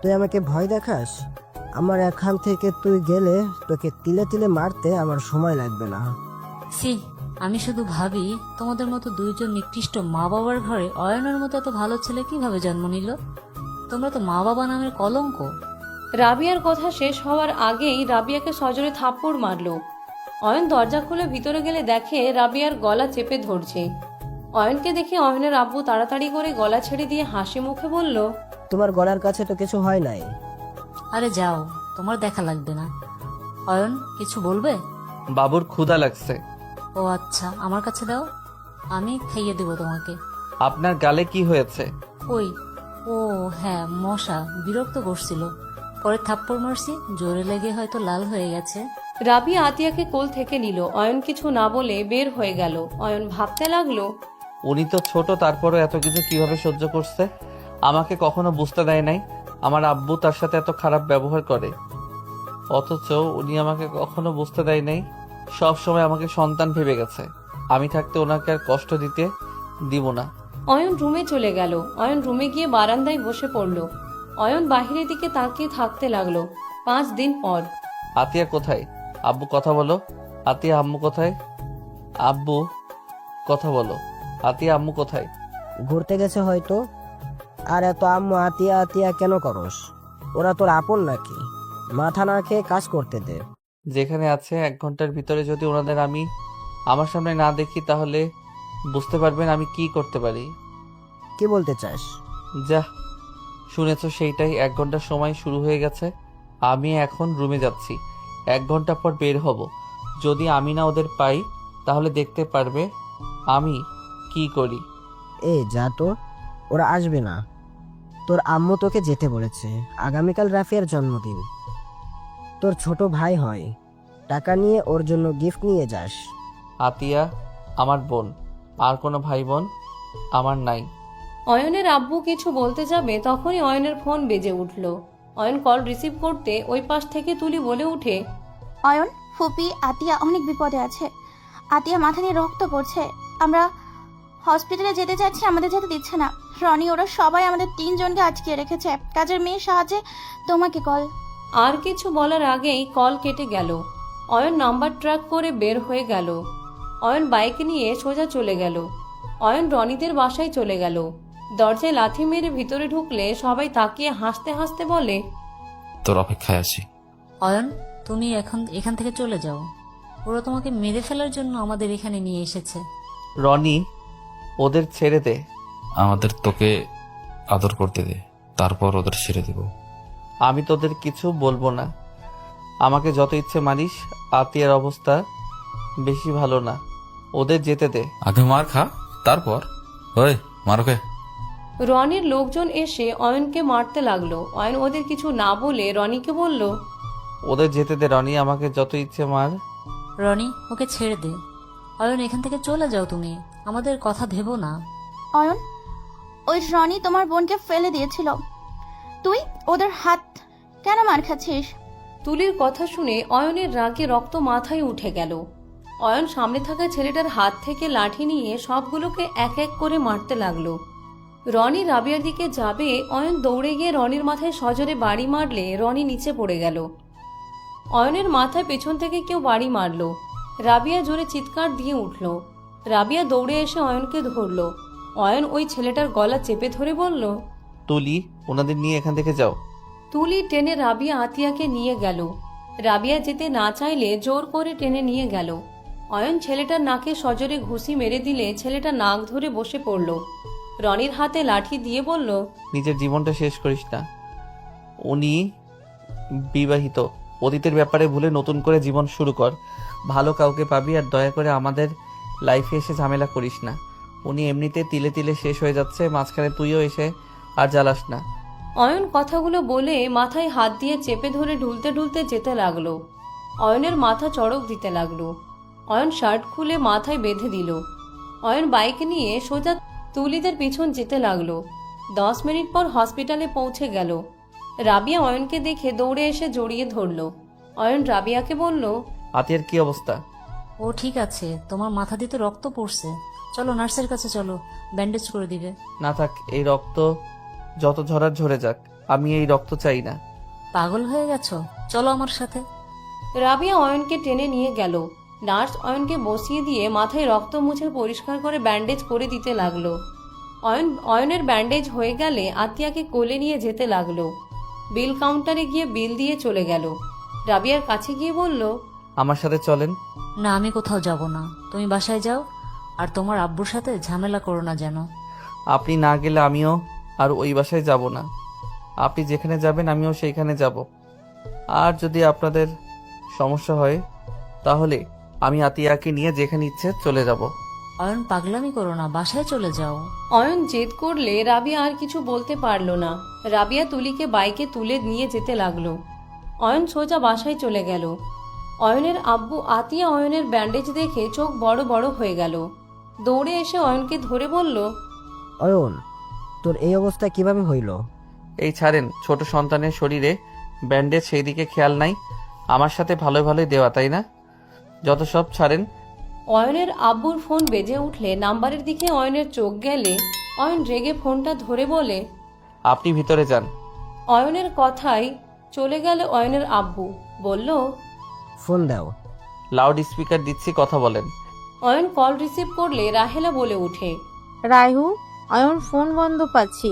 তুই আমাকে ভয় দেখাস? আমার এখান থেকে তুই গেলে তোকে তিলে তিলে মারতে আমার সময় লাগবে না। সি, আমি শুধু ভাবি তোমাদের মতো দুইজন নিকৃষ্ট মা বাবার ঘরে অয়নের মতো এত ভালো ছেলে কিভাবে জন্ম নিল। তোমরা তো মা বাবা নামের কলঙ্ক। রাবিয়ার কথা শেষ হওয়ার আগেই রাবিয়াকে সজোরে থাপ্পড় মারল। অয়ন দরজা খুলে ভিতরে গেলে দেখে রাবিয়ার গলা চেপে ধরছে। অয়নকে দেখে অয়নের আব্বু তাড়াতাড়ি করে গলা ছেড়ে দিয়ে হাসি মুখে বলল, তোমার গলার কাছে তো কিছু হয় নাই। আরে যাও, তোমার দেখা লাগবে না। অয়ন, কিছু বলবে? বাবুর ক্ষুধা লাগছে। ও আচ্ছা, আমার কাছে দাও, আমি খাইয়ে দেবো তোমাকে। আপনার গালে কি হয়েছে? কই, ও হ্যাঁ, মশা বিরক্ত করছিল, পরে থাপ্পড় মারছি, জোরে লেগে হয়তো লাল হয়ে গেছে। রাবিয়া আতিয়াকে কোল থেকে নিল। অয়ন কিছু না বলে বের হয়ে গেল। অয়ন ভাবতে লাগলো, উনি তো ছোট, তারপরও এত কিছু কিভাবে সহ্য করছে? আমাকে কখনো বুঝতে দেয় নাই আমার আব্বু তার সাথে এত খারাপ ব্যবহার করে, অথচ উনি আমাকে কখনো বুঝতে দেয় নাই। সব সময় আমাকে সন্তান ভেবে গেছে। আমি থাকতে ওনাকে আর কষ্ট দিতে দিব না। অয়ন রুমে চলে গেল। অয়ন রুমে গিয়ে বারান্দায় বসে পড়ল। অয়ন বাহিরের দিকে তাকিয়ে থাকতে লাগলো। 5 দিন পর। আতিয়া কোথায়? আব্বু কথা বলো। আতিয়া, আম্মু কোথায়? আব্বু কথা বলো। আতিয়া, আম্মু কোথায়? ঘুরতে গেছে হয়তো। আর এত আম্মু আতিয়া আতিয়া কেন করস? ওরা তোর আপন নাকি? মাথা না খেয়ে কাজ করতে দে। যেখানে আছে 1 ঘন্টার ভিতরে যদি ওনাদের আমি আমার সামনে না দেখি, তাহলে বুঝতে পারবেন আমি কি করতে পারি। কি বলতে চাস? যা শুনেছ সেইটাই। 1 ঘন্টার সময় শুরু হয়ে গেছে। আমি এখন রুমে যাচ্ছি, 1 ঘন্টা পর বের হব। যদি আমি না ওদের পাই, তাহলে দেখতে পারবে আমি কি করি। যা তো, ওরা আসবে না। তোর আম্মু তোকে যেতে বলেছে। আগামীকাল রাফিয়ার জন্মদিন, তোর ছোট ভাই হয়, টাকা নিয়ে ওর জন্য গিফট নিয়ে যাস। আতিয়া আমার বোন, আর কোনো ভাই বোন আমার নাই। অয়নের আব্বু কিছু বলতে যাবে, তখনই অয়নের ফোন বেজে উঠল। অয়ন কল রিসিভ করতে ওই পাশ থেকে তুলি বলে উঠে, অয়ন, ফুপি আতিয়া অনেক বিপদে আছে। আতিয়া মাথা দিয়ে রক্ত পড়ছে। আমরা হসপিটালে যেতে চাচ্ছি, আমাদের যেতে দিচ্ছে না। রনি ওরা সবাই আমাদের 3 জনকে আটকিয়ে রেখেছে। কাজের মেয়ের সাহায্যে তোমাকে কল। আর কিছু বলার আগেই কল কেটে গেল। অয়ন নাম্বার ট্র্যাক করে বের হয়ে গেল। অয়ন বাইক নিয়ে সোজা চলে গেল। অয়ন রনিদের বাসায় চলে গেল। দরজায় লাথি মেরে ভিতরে ঢুকলে সবাই তাকিয়ে হাসতে হাসতে বলে, তোর অপেক্ষায় আছি। অয়ন, তুমি এখন এখান থেকে চলে যাও, ওরা তোমাকে মেরে ফেলার জন্য আমাদের এখানে নিয়ে এসেছে। রনি, ওদের ছেড়ে দে। আমাদের তোকে আদর করতে দে, তারপর ওদের ছেড়ে দেব। আমি তোদের কিছু বলবো না, আমাকে যত ইচ্ছে মারিস। আতিয়ার অবস্থা বেশি ভালো না, ওদের যেতে দে। আগে মার খা, তারপর ওই মারোকে। রনির লোকজন এসে অয়নকে মারতে লাগলো। অয়ন ওদের কিছু না বলে রনিকে বলল, ওদের যেতে দে রনি, আমাকে যত ইচ্ছে মার। রনি, ওকে ছেড়ে দে। অয়ন, এখান থেকে চলে যাও তুমি, আমাদের কথা ভেবো না। অয়ন, ওই রনি তোমার বোনকে ফেলে দিয়েছিল, তুই ওদের হাত কেন মার খাচ্ছিস? তুলির কথা শুনে অয়নের রাগে রক্ত মাথায় উঠে গেল। অয়ন সামনে থাকা ছেলেটার হাত থেকে লাঠি নিয়ে সবগুলোকে এক এক করে মারতে লাগলো। রনি রাবিয়ার দিকে যাবে, অয়ন দৌড়ে গিয়ে রনির মাথায় সজোরে বাড়ি মারলে রনি নিচে পড়ে গেল। অয়নের মাথায় পেছন থেকে কেউ বাড়ি মারলো। রাবিয়া জোরে চিৎকার দিয়ে উঠল। রাবিয়া দৌড়ে এসে অয়নকে ধরল। অয়ন ওই ছেলেটার গলা চেপে ধরে বলল, তুলি, ওনাদের নিয়ে এখান থেকে যাও। তুলি টেনে রাবিয়া আতিয়াকে নিয়ে গেল। রাবিয়া যেতে না চাইলে জোর করে টেনে নিয়ে গেল। অয়ন ছেলেটার নাকে সজোরে ঘুষি মেরে দিলে ছেলেটা নাক ধরে বসে পড়ল। রনির হাতে লাঠি দিয়ে বলল, নিজের জীবনটা শেষ করিস না। উনি বিবাহিত, অতীতের ব্যাপারে ভুলে নতুন করে জীবন শুরু কর। ভালো কাউকে পাবি, আর দয়া করে আমাদের লাইফে এসে ঝামেলা করিস না। উনি এমনিতে তিলে তিলে শেষ হয়ে যাচ্ছে, মাঝখানে তুইও এসে আর জ্বালাস না। অয়ন কথাগুলো বলে মাথায় হাত দিয়ে চেপে ধরে ঢুলতে ঢুলতে যেতে লাগলো। অয়নের মাথা চড়ক দিতে লাগলো। অয়ন শার্ট খুলে মাথায় বেঁধে দিল। অয়ন বাইক নিয়ে সোজা তুলিদের পিছন যেতে লাগলো। 10 মিনিট পর হসপিটালে পৌঁছে গেল। রাবিয়া অয়নকে দেখে দৌড়ে এসে জড়িয়ে ধরল। অয়ন রাবিয়াকে বলল, আতিয়ার কি অবস্থা? ও ঠিক আছে, তোমার মাথা দিয়ে তো রক্ত পড়ছে। চলো নার্সের কাছে চলো, ব্যান্ডেজ করে দিবে। না থাক, এই রক্ত যত ঝরার ঝরে যাক, আমি এই রক্ত চাই না। পাগল হয়ে গেছো? চলো আমার সাথে। রাবিয়া অয়নকে টেনে নিয়ে গেল। নার্স অয়নকে বসিয়ে দিয়ে মাথায় রক্ত মুছে পরিষ্কার করে ব্যান্ডেজ করে দিতে লাগলো। অয়নের ব্যান্ডেজ হয়ে গেলে আতিয়াকে কোলে নিয়ে যেতে লাগলো। বিল কাউন্টারে গিয়ে বিল দিয়ে চলে গেল। রাবিয়ার কাছে গিয়ে বলল, আমার সাথে চলেন। না, আমি কোথাও যাব না, তুমি বাসায় যাও। আর তোমার আব্বুর সাথে ঝামেলা করো না যেন। আপনি না গেলে আমিও আর ওই বাসায় যাব না। আপনি যেখানে যাবেন আমিও সেইখানে যাব। আর যদি আপনাদের সমস্যা হয় তাহলে আমি আতিয়াকে নিয়ে যেখানে ইচ্ছে চলে যাব। অয়ন, পাগলামি করো না, বাসায় চলে যাও। অয়ন জেদ করলে রাবিয়া আর কিছু বলতে পারল না। রাবিয়া তুলিকে বাইকে তুলে নিয়ে যেতে লাগলো। অয়ন সোজা বাসায় চলে গেল। অয়নের আব্বু আতিয়া অয়নের ব্যান্ডেজ দেখে চোখ বড় বড় হয়ে গেল। দৌড়ে এসে অয়নকে ধরে বলল, অয়ন, তোর এই অবস্থা কিভাবে হইল? এই ছাড়েন, ছোট সন্তানের শরীরে ব্যান্ডেজ, সেই দিকে খেয়াল নাই। আমার সাথে ভালোই ভালোই দেওয়া, তাই না? যত সব ছাড়েন। অয়নের আব্বুর ফোন বেজে উঠলে নাম্বারের দিকে অয়নের চোখ গেলে অয়ন রেগে ফোনটা ধরে বলে, আপনি ভিতরে যান। অয়নের কথাই চলে গেল অয়নের আব্বু। বলল, ফোন দাও। লাউড স্পিকার দিচ্ছি, কথা বলেন। অয়ন কল রিসিভ করলে রাহেলা বলে উঠে, রাইহু, অয়ন ফোন বন্ধ পাচ্ছি।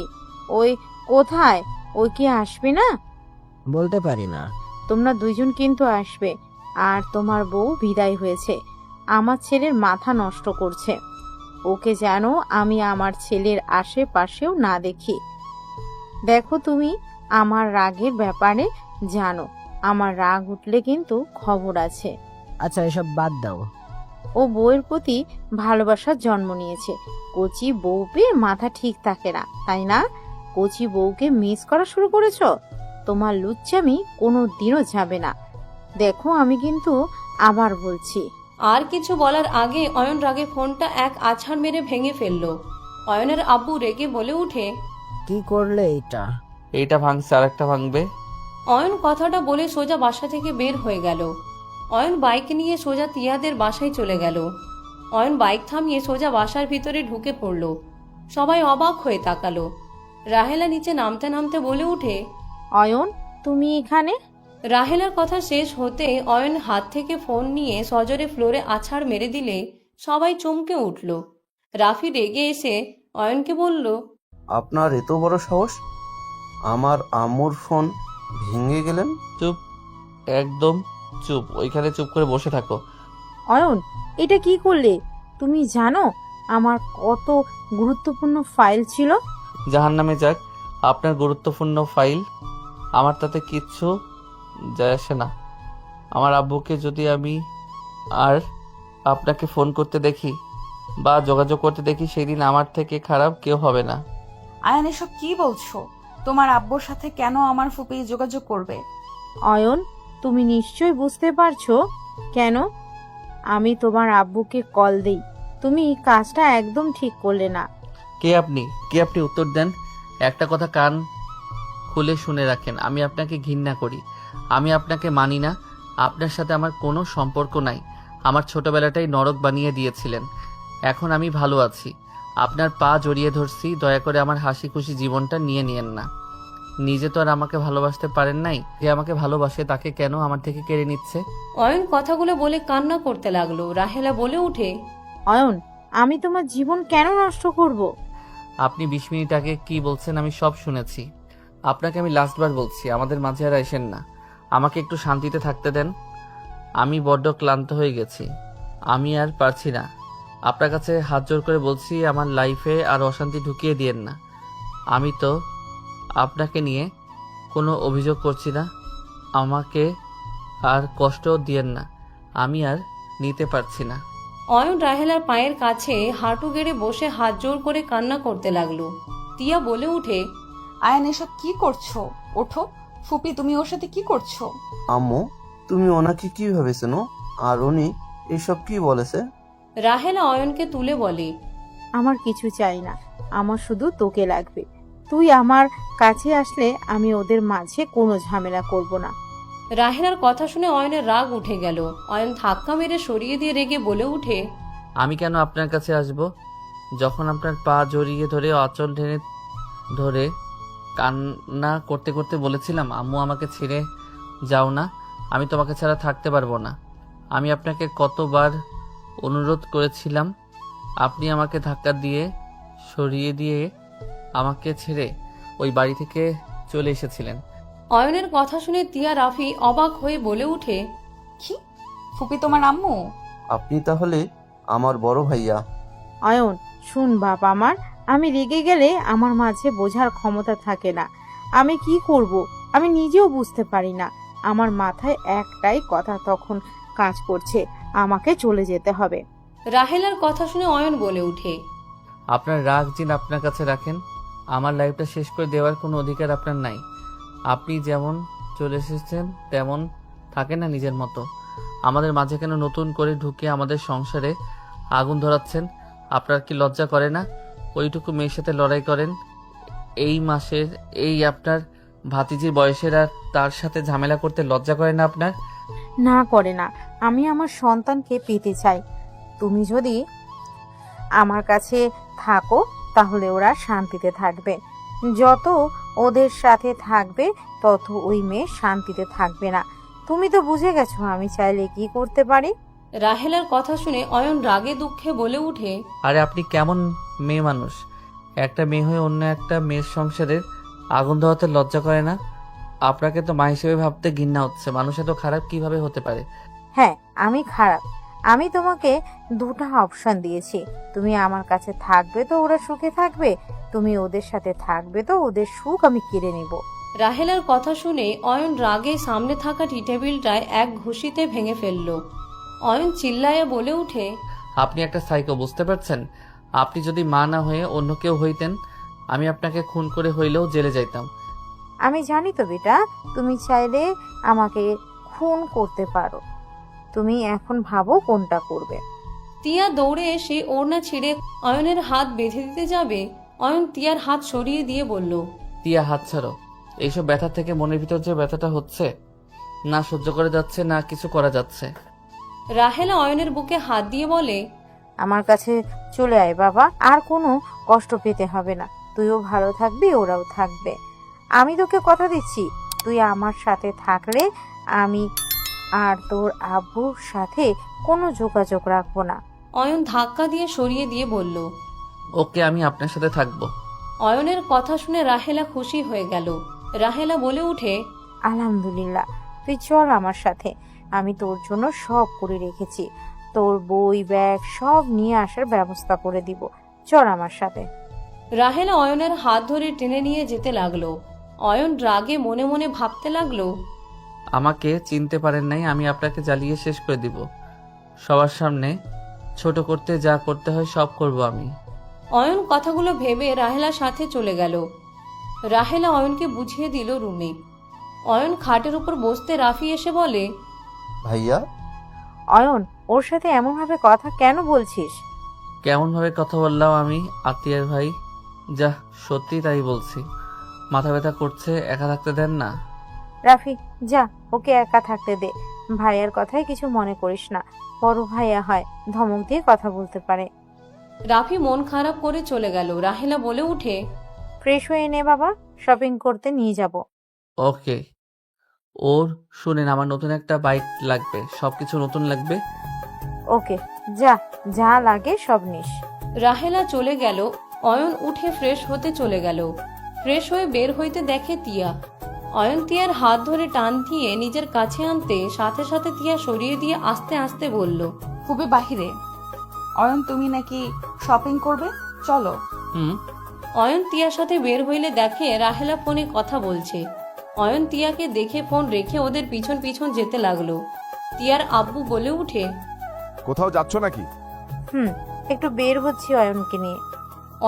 ওই কোথায়? ওই কি আসবে না? বলতে পারি না। তোমরা দুইজন কিন্তু আসবে। আর তোমার বউ বিদায় হয়েছে, আমার ছেলের মাথা নষ্ট করছে। ওকে যেন আমি আমার ছেলের আশেপাশেও না দেখি। দেখো, তুমি আমার রাগের ব্যাপারে জানো, আমার রাগ উঠলে কিন্তু খবর আছে। আচ্ছা, এসব বাদ দাও। ও বউয়ের প্রতি ভালোবাসার জন্ম নিয়েছে। কচি বউ পেয়ে মাথা ঠিক থাকে না, তাই না? কচি বউকে মিস করা শুরু করেছো? তোমার লুচ্চামি কোনো দিনও যাবে না। দেখো, আমি কিন্তু আবার বলছি। আর কিছু বলার আগে অয়ন রাগে ফোনটা এক আছাড় মেরে ভেঙে ফেলল। অয়নের আব্বু রেগে বলে উঠে, কি করলে এটা? এইটা ভাঙছে, আর একটা ভাঙবে। অয়ন কথাটা বলে সোজা বাসা থেকে বের হয়ে গেল। অয়ন বাইক নিয়ে সোজা তিয়াদের বাসায় চলে গেল। অয়ন বাইক থামিয়ে সোজা বাসার ভিতরে ঢুকে পড়ল। সবাই অবাক হয়ে তাকালো। রাহেলা নিচে নামতে নামতে বলে উঠে, অয়ন, তুমি এখানে? রাহেলার কথা শেষ হতে অয়ন হাত থেকে ফোন নিয়ে সজোরে ফ্লোরে আছাড় মেরে দিলে সবাই চমকে উঠল। রাফি রেগে এসে অয়নকে বলল, আপনার এত বড় সাহস, আমার আম্মুর ফোন ভেঙে গেলেন? চুপ, একদম চুপ, ওইখানে চুপ করে বসে থাকো। অয়ন, এটা কি করলে? তুমি জানো আমার কত গুরুত্বপূর্ণ ফাইল ছিল? জাহান্নামে যাক আপনার গুরুত্বপূর্ণ ফাইল, আমার তাতে কিচ্ছু যায় আসে না। আমার আব্বুকে যদি আমি আর আপনাকে ফোন করতে দেখি বা যোগাযোগ করতে দেখি, সেই দিন আমার থেকে খারাপ কেউ হবে না। আয়ান, এসব কি বলছো? তোমার আব্বুর সাথে কেন আমার ফুপি যোগাযোগ করবে? অয়ন, তুমি নিশ্চয়ই বুঝতে পারছো কেন। আমি তোমার আব্বুকে কল দেই, তুমি কাজটা একদম ঠিক করলে না। কে আপনি? কে আপনি? উত্তর দেন। একটা কথা কান খুলে শুনে রাখেন, আমি আপনাকে ঘৃণা করি। আমি আপনাকে মানি না। আপনার সাথে আমার কোনো সম্পর্ক নাই। আমার ছোটবেলাটাই নরক বানিয়ে দিয়েছিলেন। এখন আমি ভালো আছি। আপনার পা জড়িয়ে ধরছি, দয়া করে আমার হাসি খুশি জীবনটা নিয়ে নিয়েন না। নিজে তো আর আমাকে ভালোবাসতে পারেন নাই। যে আমাকে ভালোবাসে তাকে কেন আমার থেকে কেড়ে নিচ্ছে? অয়ন কথাগুলো বলে কান্না করতে লাগলো। রাহেলা বলে ওঠে, অয়ন, আমি তোমার জীবন কেন নষ্ট করব? আপনি 20 মিনিট আগে কি বলছেন আমি সব শুনেছি। আপনাকে আমি লাস্টবার বলছি, আমাদের মাঝে আর আসেন না। আমাকে একটু শান্তিতে থাকতে দেন। আমি বড্ড ক্লান্ত হয়ে গেছি। আমি আর পারছি না। আপনার কাছে হাত জোর করে বলছি, আমার লাইফে আর অশান্তি ঢুকিয়ে দিয়েন না। আমি তো আপনাকে নিয়ে কোনো অভিযোগ করছি না। আমাকে আর কষ্ট দিয়েন না। আমি আর নিতে পারছি না। অয়ন রাহেলার পায়ের কাছে হাঁটু গেড়ে বসে হাত জোর করে কান্না করতে লাগলো। তিয়া বলে উঠে, আয়ান এসব কি করছো? ওঠো। ফুপি, তুমি ওর সাথে কি করছো? আম্মু, তুমি ওনাকে কি ভেবেছেন? আর উনি এসব কি বলেছে? রাহেলা অয়নকে তুলে বলে, আমার কিছু চাই না, আমার শুধু তোকে লাগবে। তুই আমার কাছে আসলে আমি ওদের মাঝে কোনো ঝামেলা করব না। রাহেলার কথা শুনে অয়নের রাগ উঠে গেল। অয়ন ধাক্কা মেরে সরিয়ে দিয়ে রেগে বলে উঠে, আমি কেন আপনার কাছে আসব? যখন আপনার পা জড়িয়ে ধরে আঁচল টেনে ধরে কান্না করতে করতে বলেছিলাম, আম্মু আমাকে ছেড়ে যাও না, আমি তোমাকে ছাড়া থাকতে পারবো না। আমি আপনাকে কতবার অনুরোধ করেছিলাম, আপনি আমাকে ধাক্কা দিয়ে সরিয়ে দিয়ে আমাকে ছেড়ে ওই বাড়ি থেকে চলে এসেছিলেন। অয়নের কথা শুনে তিয়া রাফি অবাক হয়ে বলে উঠে, কি? ফুপি তোমার আম্মু? আপনি তাহলে আমার বড় ভাইয়া। অয়ন, শুন বাপ আমার, আমি রেগে গেলে আমার মাঝে বোঝার ক্ষমতা থাকে না। আমি কি করব আমি নিজেও বুঝতে পারি না। আমার মাথায় একটাই কথা তখন কাজ করছে, আমাকে চলে যেতে হবে। রাহেলার কথা শুনে অয়ন বলে উঠে, আপনার রাগ জিন আপনার কাছে রাখেন। আমার লাইফটা শেষ করে দেওয়ার কোনো অধিকার আপনার নাই। আপনি যেমন চলে এসেছেন তেমন থাকেন না নিজের মতো। আমাদের মাঝে কেন নতুন করে ঢুকে আমাদের সংসারে আগুন ধরাচ্ছেন? আপনার কি লজ্জা করে না? ওইটুকু মেয়ের সাথে লড়াই করেন। এই মাসের এই আপনার ভাতিজির বয়সের, আর তার সাথে ঝামেলা করতে লজ্জা করে না আপনার? না করে না, আমি আমার সন্তানকে পেতে চাই। তুমি যদি আমার কাছে থাকো তাহলে ওরা শান্তিতে থাকবে। যত ওদের সাথে থাকবে তত ওই মেয়ে শান্তিতে থাকবে না। তুমি তো বুঝে গেছো আমি চাইলে কি করতে পারি। রাহেলার কথা শুনে অয়ন রাগে দুঃখে বলে উঠে, আরে আপনি কেমন মেয়ে মানুষ? একটা মেয়ে হয়ে অন্য একটা মেয়ের সংসারের আগুন ধরাতে লজ্জা করে না? আপনাকে তো মা হিসেবে ভাবতে ঘৃণা হচ্ছে। মানুষ এত খারাপ কিভাবে হতে পারে? হ্যাঁ, আমি খারাপ। আমি তোমাকে দুটো অপশন দিয়েছি। তুমি আমার কাছে থাকবে তো ওরা সুখে থাকবে, তুমি ওদের সাথে থাকবে তো ওদের সুখ আমি কেড়ে নেব। রাহেলার কথা শুনে অয়ন রাগে সামনে থাকা টি টেবিলটায় এক ঘুষিতে ভেঙে ফেলল। অয়ন চিল্লায়া বলে উঠে, আপনি একটা সাইকো, বুঝতে পারছেন? আপনি যদি মা না হয়ে অন্য কেউ হইতেন, আমি আপনাকে খুন করে হইলেও জেলে যাইতাম। আমি জানি তো বেটা, তুমি চাইলে আমাকে খুন করতে পারো। তুমি এখন ভাবো কোনটা করবে। তিয়া দৌড়ে এসে ওড়না ছিঁড়ে অয়নের হাত বেঁধে দিতে যাবে। অয়ন তিয়ার হাত সরিয়ে দিয়ে বলল, তিয়া, হাত ছাড়ো। এইসব ব্যথা থেকে মনের ভিতর যে ব্যথাটা হচ্ছে, না সহ্য করে যাচ্ছে না কিছু করা যাচ্ছে। রাহেলা অয়নের বুকে হাত দিয়ে বলে, আমার কাছে চলে আয় বাবা, আর কোনো কষ্ট পেতে হবে না। তুইও ভালো থাকবি, ওরাও থাকবে। আমি তোকে কথা দিচ্ছি, তুই আমার সাথে থাকলে আমি আর তোর আব্বুর সাথে কোনো যোগাযোগ রাখবো না। অয়ন ধাক্কা দিয়ে সরিয়ে দিয়ে বলল, ওকে, আমি আপনার সাথে থাকবো। অয়নের কথা শুনে রাহেলা খুশি হয়ে গেল। রাহেলা বলে উঠে, আলহামদুলিল্লাহ, তুই চল আমার সাথে। আমি তোর জন্য সব করে রেখেছি। তোর বই ব্যাগ সব নিয়ে আসার ব্যবস্থা করে দিব। চল আমার সাথে। রাহেলা অয়নের হাত ধরে টেনে নিয়ে যেতে লাগলো। অয়ন রাগে মনে মনে ভাবতে লাগলো, আমাকে চিনতে পারেন নাই, আমি আপনাকে জ্বালিয়ে শেষ করে দিব। সবার সামনে ছোট করতে যা করতে হয় সব করব আমি। অয়ন কথাগুলো ভেবে রাহেলার সাথে চলে গেল। রাহেলা অয়নকে বুঝিয়ে দিল রুমে। অয়ন খাটের উপর বসতে রাফি এসে বলে, ভাইয়া, অয়ন, ওর সাথে এমনভাবে কথা কেন বলছিস? কেমনভাবে কথা বললাম আমি আতিয়ার ভাই? যা, সত্যি তাই বলছি। মাথা ব্যথা করছে, একা থাকতে দেন না। রাফি, যা, ওকে একা থাকতে দে। ভাইয়ার কথায় কিছু মনে করিস না, বড় ভাইয়া হয়, ধমক দিয়ে কথা বলতে পারে। রাফি মন খারাপ করে চলে গেল। রাহেলা বলে উঠে, ফ্রেশ হয়ে নে বাবা, শপিং করতে নিয়ে যাব। ওকে। ওর শুনেন, আমার নতুন একটা বাইক লাগবে, সবকিছু নতুন লাগবে। ওকে, যা, যা লাগে সব নিস। রাহেলা চলে গেল। অয়ন উঠে ফ্রেশ হতে চলে গেল। ফ্রেশ হয়ে বের হইতে দেখে তিয়া। অয়ন তিয়ার হাত ধরে টান দিয়ে নিজের কাছে আনতে সাথে সাথে তিয়া সরিয়ে দিয়ে আস্তে আস্তে বলল, খুবই বাহিরে। অয়ন, তুমি নাকি শপিং করবে? চলো। হুম। অয়ন তিয়ার সাথে বের হইলে দেখে রাহেলা ফোনে কথা বলছে। অয়ন তিয়াকে দেখে ফোন রেখে ওদের পিছন পিছন যেতে লাগলো। তিয়ার আব্বু বলে উঠে, কোথাও যাচ্ছ নাকি? একটু বের হচ্ছি অয়নকে নিয়ে।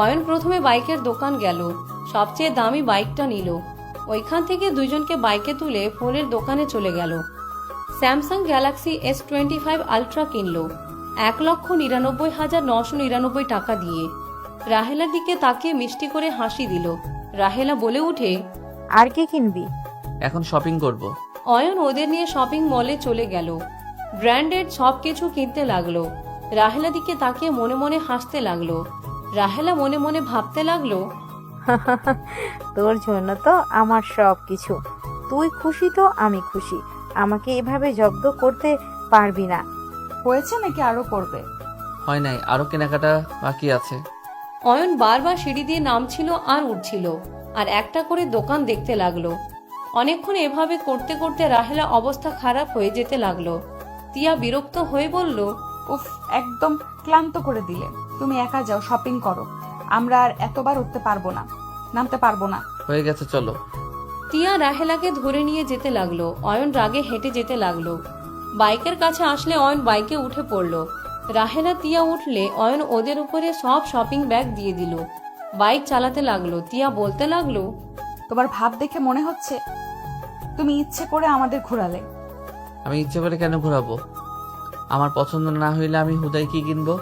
অয়ন প্রথমে বাইকের দোকান গেল, সবচেয়ে দামি বাইকটা নিল। ওইখান থেকে দুইজনকে বাইকে তুলে ফোনের দোকানে চলে গেল। স্যামসাং গ্যালাক্সি S25 আলট্রা কিনল 1,99,999 টাকা দিয়ে। রাহেলার দিকে তাকিয়ে মিষ্টি করে হাসি দিল। রাহেলা বলে উঠে, আর কি কিনবি? এখন শপিং করব। অয়ন ওদের নিয়ে শপিং মলে চলে গেল। ব্র্যান্ডেড সব কিছু কিনতে লাগলো। রাহেলা দিকে তাকিয়ে মনে মনে হাসতে লাগলো। রাহেলা মনে মনে ভাবতে লাগলো, তোর জন্য তো আমার সব কিছু। তুই খুশি তো আমি খুশি। আমাকে এভাবে জব্দ করতে পারবি না। হয়েছে নাকি আরো করবে? হয় নাই, আরো কেনাকাটা বাকি আছে। অয়ন বারবার সিঁড়ি দিয়ে নামছিল আর উঠছিল, আর একটা করে দোকান দেখতে লাগলো। অনেকক্ষণ এভাবে করতে করতে রাহেলা অবস্থা খারাপ হয়ে যেতে লাগলো। তিয়া বিরক্ত হয়ে বলল, উফ, একদম ক্লান্ত করে দিলে। তুমি একা যাও, শপিং করো। আমরা আর এতবার উঠতে পারবো না, নামতে পারবো না। হয়ে গেছে, চলো। তিয়া রাহেলাকে ধরে নিয়ে যেতে লাগলো। অয়ন রাগে হেঁটে যেতে লাগলো। বাইকের কাছে আসলে অয়ন বাইকে উঠে পড়লো। রাহেলা তিয়া উঠলে অয়ন ওদের উপরে সব শপিং ব্যাগ দিয়ে দিল। বাইক চালাতে লাগলো। তিয়া বলতে লাগলো, তোমার ভাব দেখে মনে হচ্ছে তুমি ইচ্ছে করে আমাদের ঘোরালে। আমি ইচ্ছে করে কেন ঘোরাবো? আমার পছন্দ না হইলে আমি হুদাই কি কিনবো?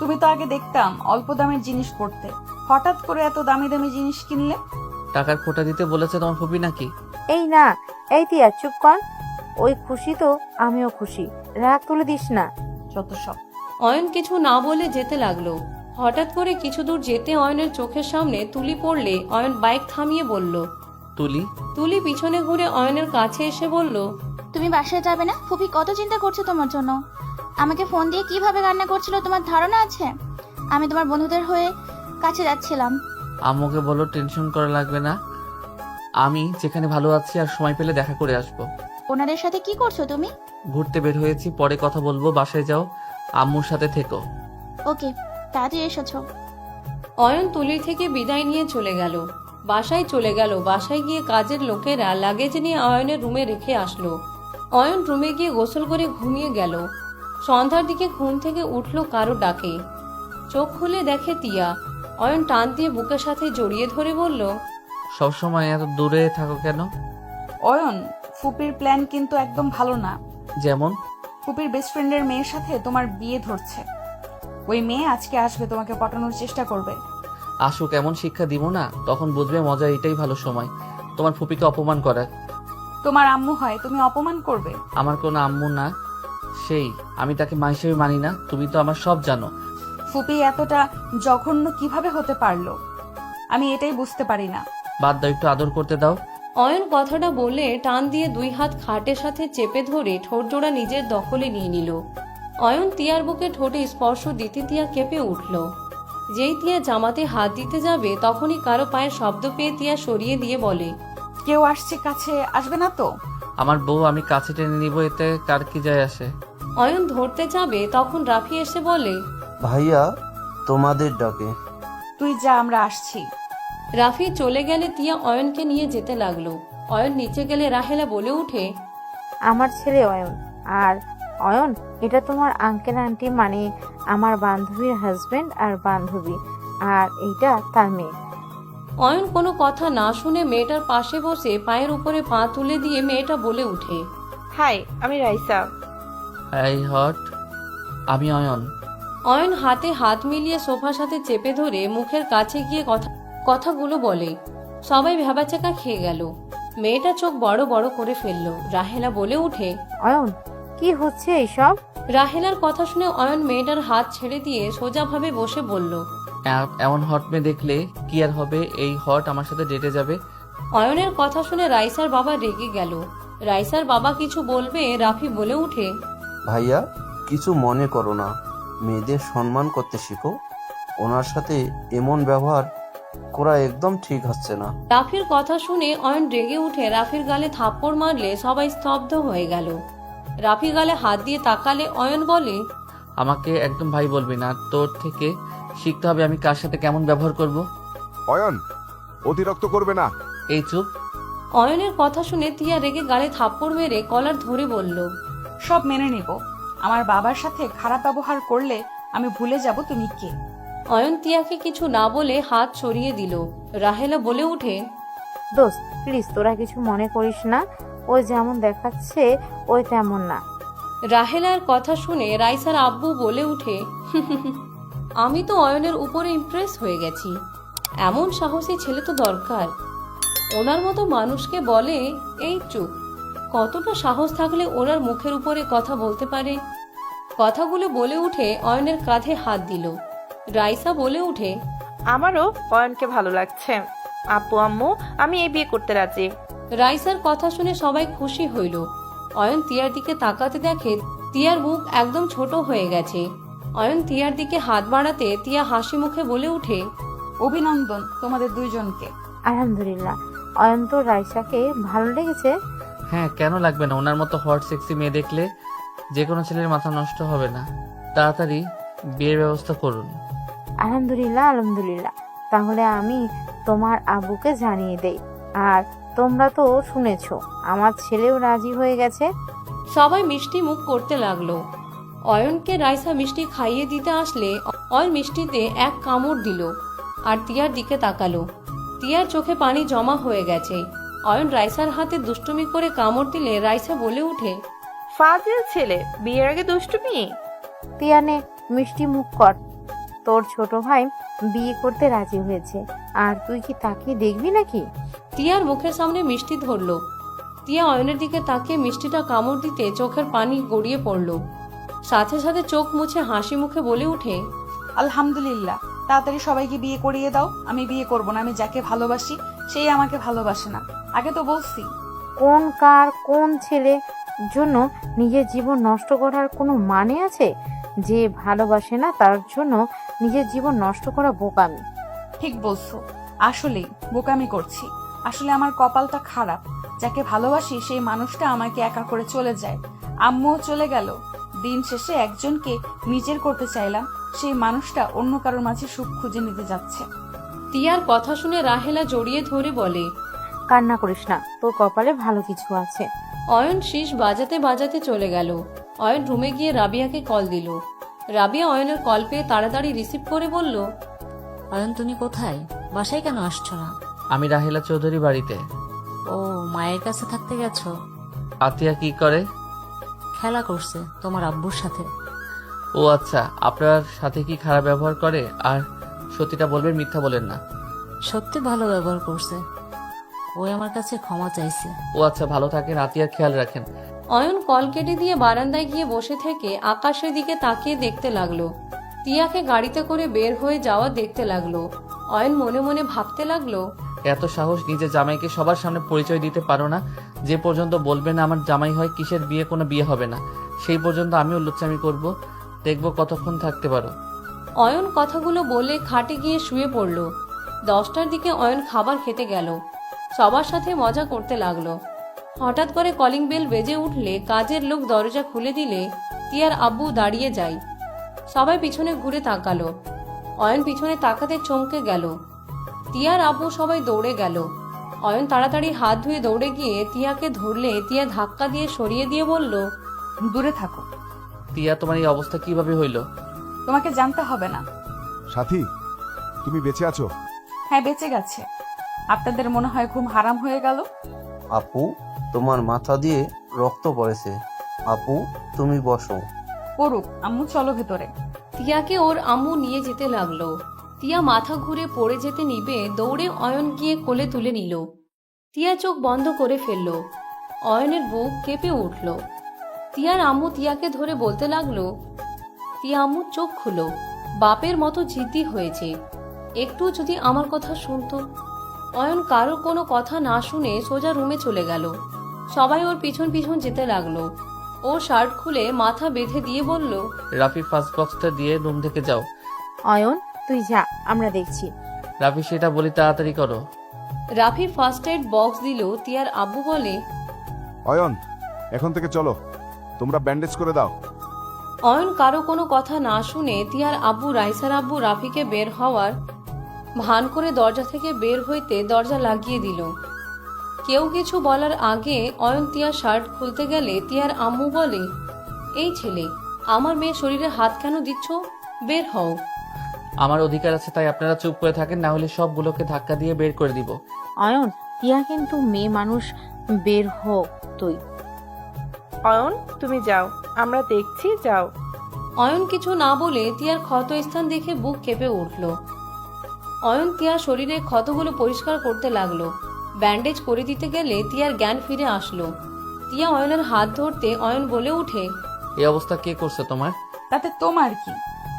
তুমি তো আগে দেখতাম অল্প দামের জিনিস পড়তে, হঠাৎ করে এত দামি দামি জিনিস কিনলে। টাকার খোটা দিতে বলেছে তোমার ফুপি নাকি? এই না, এই তিয়া চুপ কর। ওই খুশি তো আমিও খুশি, রাগ তুলে দিস না। যত সব। অয়ন কিছু না বলে যেতে লাগলো। হঠাৎ করে কিছু দূর যেতে অয়নের চোখের সামনে তুলি পড়লে অয়ন বাইক থামিয়ে বলল, তুলি। তুলি পিছনে ঘুরে অয়নের কাছে এসে বলল, তুমি বাসায় যাবে না? ফুপি কত চিন্তা করছে তোমার জন্য। আমাকে ফোন দিয়ে কিভাবে রান্না করছিল তোমার ধারণা আছে? আমি তোমার বন্ধুদের হয়ে কাছে যাচ্ছিলাম। আম্মুকে বলো টেনশন করা লাগবে না, আমি যেখানে ভালো আছি আর সময় পেলে দেখা করে আসবো। ওনাদের সাথে কি করছো তুমি? ঘুরতে বের হয়েছি, পরে কথা বলবো। বাসায় যাও, আম্মুর সাথে থেকো। ওকে, তাড়াতাড়ি এসেছো। অয়ন তুলির থেকে বিদায় নিয়ে চলে গেল। বাসায় চলে গেল। বাসায় গিয়ে কাজের লোকেরা লাগেজ নিয়ে অয়নের রুমে রেখে আসলো। অয়ন রুমে গিয়ে গোসল করে ঘুমিয়ে গেল। সন্ধ্যার দিকে ঘুম থেকে উঠল কারো ডাকে। চোখ খুলে দেখে তিয়া। অয়ন টান দিয়ে বুকের সাথে জড়িয়ে ধরে বলল, সবসময় এত দূরে থাকো কেন? অয়ন, ফুপির প্ল্যান কিন্তু একদম ভালো না। যেমন? ফুপির বেস্ট ফ্রেন্ডের মেয়ের সাথে তোমার বিয়ে ধরছে। ওই মেয়ে আজকে আসবে, তোমাকে পটানোর চেষ্টা করবে। আসুক, এমন শিক্ষা দিব না, তখন বুঝবে মজা। এটাই ভালো সময় তোমার ফুপিকে অপমান করার। তোমার আম্মু হয়, তুমি অপমান করবে? আমার কোনো আম্মু না, সেই আমি তাকে মা হিসেবে মানি না। তুমি তো আমার সব জানো। ফুপি এতটা জঘন্য কিভাবে হতে পারলো, আমি এটাই বুঝতে পারি না। বাদ দাও, একটু আদর করতে দাও। অয়ন কথাটা বলে টান দিয়ে দুই হাত খাটের সাথে চেপে ধরে ঠোঁট জোড়া নিজের দখলে নিয়ে নিল। অয়ন তিয়ার বুকে ঠোঁটে স্পর্শ দিতে তিয়া কেঁপে উঠল। যেই তিয়া জামাতে হাত দিতে যাবে তখনই কারো পায়ের শব্দ পেয়ে তিয়া সরিয়ে দিয়ে বলে, কেউ আসছে, কাছে আসবে না তো? আমার বউ, আমি কাছে টেনে নিব, এতে কার কি যায় আসে? অয়ন ধরতে যাবে তখন রাফি এসে বলে, ভাইয়া তোমাদের ডাকে। তুই যা, আমরা আসছি। রাফি চলে গেলে তিয়া অয়নকে নিয়ে যেতে লাগলো। অয়ন নিচে গেলে রাহেলা বলে উঠে, আমার ছেলে অয়ন। আর অয়ন, এটা তোমার আঙ্কেল আন্টি, মানে আমার বান্ধবীর হাজবেন্ড আর বান্ধবী, আর এইটা তার মেয়ে। অয়ন কোনো কথা না শুনে মেয়েটার পাশে বসে পায়ের উপরে পা তুলে দিয়ে মেয়েটা বলে উঠে, হাই, আমি রাইসা। হাই হট, আমি অয়ন। অয়ন হাতে হাত মিলিয়ে সোফার সাথে চেপে ধরে মুখের কাছে গিয়ে কথাগুলো বলে। সবাই ভ্যাবাচাকা খেয়ে গেল। মেয়েটা চোখ বড় বড় করে ফেললো। রাহেলা বলে উঠে, অয়ন কি হচ্ছে এইসব? রাহেলার কথা শুনে অয়ন মেয়েটার হাত ছেড়ে দিয়ে সোজাভাবে বসে বলল, এমন হট মেয়ে দেখলে কি আর হবে, এই হট আমার সাথে ডেটে যাবে। অয়নের কথা শুনে রাইসার বাবা রেগে গেল। রাইসার বাবা কিছু বলবে রাফি বলে উঠে, ভাইয়া কিছু মনে করো না, মেয়েদের সম্মান করতে শিখো। ওনার সাথে এমন ব্যবহার করা একদম ঠিক হচ্ছে না। রাফির কথা শুনে অয়ন রেগে উঠে রাফির গালে থাপ্পড় মারলে সবাই স্তব্ধ হয়ে গেল। রাফি গালে হাত দিয়ে তাকালে অয়ন বলে, আমাকে একদম ভাই বলবি না, তোর থেকে শিখতে হবে আমি কার সাথে কেমন ব্যবহার করব। অয়ন, অতিরিক্ত করবে না। এই চুপ। অয়নের কথা শুনে তিয়া রেগে গালে থাপ্পড় মেরে কলার ধরে বলল, সব মেনে নিব। আমার বাবার সাথে খারাপ ব্যবহার করলে আমি ভুলে যাব তুমি কে। অয়ন তিয়াকে কিছু না বলে হাত সরিয়ে দিল। রাহেলা বলে উঠে, দোস্ত প্লিজ তোরা কিছু মনে করিস না, ও যেমন দেখাচ্ছে ওই তেমন না। রাহেলার কথা শুনে রাইসার আব্বু বলে উঠে, আমি তো অয়নের উপরে ইমপ্রেস হয়ে গেছি। এমন সাহসী ছেলে তো দরকার। ওনার মতো মানুষকে বলে এই চুপ। কতটা সাহস থাকলে ওনার মুখের উপরে কথা বলতে পারে। কথাগুলো বলে উঠে অয়নের কাঁধে হাত দিল। রাইসা বলে উঠে, আমারও অয়নকে ভালো লাগছে। আপু আম্মু, আমি এই বিয়ে করতে রাজি। রাইসার কথা শুনে সবাই খুশি হইল। অয়ন তিয়ার দিকে তাকাতে দেখে তিয়ার মুখ একদম ছোট হয়ে গেছে। অয়ন তিয়ার দিকে হাত বাড়াতে তিয়া হাসি মুখে বলে উঠে, অভিনন্দন তোমাদের দুইজনকে। আলহামদুলিল্লাহ। অয়ন তো রাইসাকে ভালো লেগেছে? হ্যাঁ, কেন লাগবে না? ওনার মতো হট সেক্সি মেয়ে দেখলে যে কোনো ছেলের মাথা নষ্ট হবে না। তাড়াতাড়ি বিয়ের ব্যবস্থা করুন। আলহামদুলিল্লাহ আলহামদুলিল্লাহ। তাহলে আমি তোমার আব্বুকে জানিয়ে দেই। আর তোমরা তো শুনেছো আমার ছেলেও রাজি হয়ে গেছে। সবাই মিষ্টি মুখ করতে লাগলো। অয়নকে রাইসা মিষ্টি খাইয়ে দিতে আসলে অয়ন মিষ্টিতে এক কামড় দিল আর তিয়ার দিকে তাকালো। তিয়ার চোখে পানি জমা হয়ে গেছে। অয়ন রাইসার হাতে দুষ্টুমি করে কামড় দিলে রাইসা বলে উঠে, ফাজিল ছেলে, বিয়ের আগে দুষ্টুমি। তিয়ানে মিষ্টি মুখ কর, তোর ছোট ভাই বিয়ে করতে রাজি হয়েছে, আর তুই কি তাকিয়ে দেখবি নাকি? তিয়ার মুখের সামনে মিষ্টি ধরলো। তিয়া অয়নের দিকে তাকিয়ে মিষ্টিটা কামড় দিতে চোখের পানি গড়িয়ে পড়ল। সাথে সাথে চোখ মুছে হাসি মুখে বলে উঠে, আলহামদুলিল্লাহ, তাড়াতাড়ি সবাইকে বিয়ে করিয়ে দাও। আমি বিয়ে করব না। আমি যাকে ভালোবাসি সেই আমাকে ভালোবাসে না। আগে তো বলছি। কোন কার কোন ছেলে জন্য নিজের জীবন নষ্ট করার কোনো মানে আছে? যে ভালোবাসে না তার জন্য নিজের জীবন নষ্ট করা বোকামি। ঠিক বলছো, আসলেই বোকামি করছি। আসলে আমার কপালটা খারাপ। যাকে ভালোবাসি সেই মানুষটা আমাকে একা করে চলে যায়। আম্মুও চলে গেল। দিন শেষে একজনকে নিজের করতে চাইলাম, সেই মানুষটা অন্য কারোর মাঝে সুখ খুঁজে নিতে যাচ্ছে। তিয়ার কথা শুনে রাহেলা জড়িয়ে ধরে বলে, কান্না করিস না, তোর কপালে ভালো কিছু আছে। অয়ন শীষ বাজাতে বাজাতে চলে গেল। অয়ন রুমে গিয়ে রাবিয়াকে কল দিল। রাবিয়া অয়নের কল পেয়ে তাড়াতাড়ি রিসিভ করে বলল, অয়ন তুমি কোথায়? বাসায় কেন আসছো না? আমি রাহেলা চৌধুরী বাড়িতে। ও মায়ের কাছে থাকতে গেছো? আতিয়া কি করে? খেলা করছে তোমার আব্বুর সাথে। ও আচ্ছা, আপনার সাথে কি খারাপ ব্যবহার করে? আর সত্যিটা বলবেন, মিথ্যা বলেন না। সত্যি ভালো ব্যবহার করছে। ওই আমার কাছে ক্ষমা চাইছে। ও আচ্ছা, ভালো থাকেন, আতিয়ার খেয়াল রাখেন। অয়ন কল কেটে দিয়ে বারান্দায় গিয়ে বসে থেকে আকাশের দিকে তাকিয়ে দেখতে লাগলো। তিয়াকে গাড়িতে করে বের হয়ে যাওয়া দেখতে লাগলো। অয়ন মনে মনে ভাবতে লাগলো, এত সাহস নিজের জামাইকে সবার সামনে পরিচয় দিতে পারো না? যে পর্যন্ত বলবে না আমার জামাই হয়, কিসের বিয়ে, কোনো বিয়ে হবে না, সেই পর্যন্ত আমিও লুচ্চামি করব। দেখবো কতক্ষণ থাকতে পারো। অয়ন কথাগুলো বলে খাটে গিয়ে শুয়ে পড়ল। 10টার দিকে অয়ন খাবার খেতে গেল। সবার সাথে মজা করতে লাগলো। হঠাৎ করে কলিং বেল বেজে উঠলে কাজের লোক দরজা খুলে দিলে তিয়ার আব্বু দাঁড়িয়ে যায়। সবাই পিছনে ঘুরে তাকালো। অয়ন পিছনে তাকাতে চমকে গেল। তিয়ার আব্বু সবাই দৌড়ে গেল। অয়ন তাড়াতাড়ি হাত ধুয়ে দৌড়ে গিয়ে তিয়াকে ধরলে তিয়া ধাক্কা দিয়ে সরিয়ে দিয়ে বলল, দূরে থাকো। তিয়া, তোমার এই অবস্থা কিভাবে হইল? তোমাকে জানতে হবে না। সাথী, তুমি বেঁচে আছো? হ্যাঁ, বেঁচে গেছে। আপনাদের মনে হয় ঘুম হারাম হয়ে গেল। আপু, তোমার মাথা দিয়ে রক্ত পড়েছে। আপু তুমি বসো। পড়ুক, আম্মু চলো ভেতরে। তিয়াকে ওর আম্মু নিয়ে যেতে লাগলো। তিয়া মাথা ঘুরে পড়ে যেতে নিবে দৌড়ে অয়ন গিয়ে কোলে তুলে নিল। তিয়া চোখ বন্ধ করে ফেলল। অয়নের বুক কেঁপে উঠল। তিয়ার আম্মু তিয়াকে ধরে বলতে লাগলো, তিয়া আম্মু চোখ খুলো, বাপের মতো জিদ্দি হয়েছে, একটু যদি আমার কথা শুনতো। অয়ন কারো কোনো কথা না শুনে সোজা রুমে চলে গেল। সবাই ওর পিছন পিছন যেতে লাগলো। ও শার্ট খুলে মাথা বেঁধে দিয়ে বলল, রাফি ফার্স্ট বক্সটা দিয়ে রুম থেকে যাও। অয়ন তুই যা, আমরা দেখছি। রাফি সেটা বলি তাড়াতাড়ি করো। রাফি ফার্স্ট এড বক্স দিল। তিয়ার আব্বু বলে, অয়ন এখন থেকে চলো, তোমরা ব্যান্ডেজ করে দাও। অয়ন কারো কোনো কথা না শুনে তিয়ার আব্বু রাইসার আব্বু রাফিকে বের হওয়ার ভান করে দরজা থেকে বের হইতে দরজা লাগিয়ে দিল। কেউ কিছু বলার আগে অয়ন তিয়ার শার্ট খুলতে গেলে তিয়ার আম্মু বলে, এই ছেলে, আমার মেয়ে শরীরে হাত কেন দিচ্ছ? বের হও। আমার অধিকার আছে তাই আপনারা চুপ করে থাকেন, না হলে সবগুলোকে ধাক্কা দিয়ে বের করে দিব। অয়ন টিয়া কিন্তু মেয়ে মানুষ, বের হোক তুই। অয়ন তুমি যাও, আমরা দেখছি, যাও। অয়ন কিছু না বলে তিয়ার ক্ষত স্থান দেখে বুক কেঁপে উঠল। অয়ন তিয়ার শরীরে ক্ষতগুলো পরিষ্কার করতে লাগলো। ব্যান্ডেজ করে দিতে গেলে তিয়ার জ্ঞান ফিরে আসলো। তিয়া অয়নের হাত ধরতে অয়ন বলে উঠে, এই অবস্থা কে করছে তোমার? তাতে তোমার কি?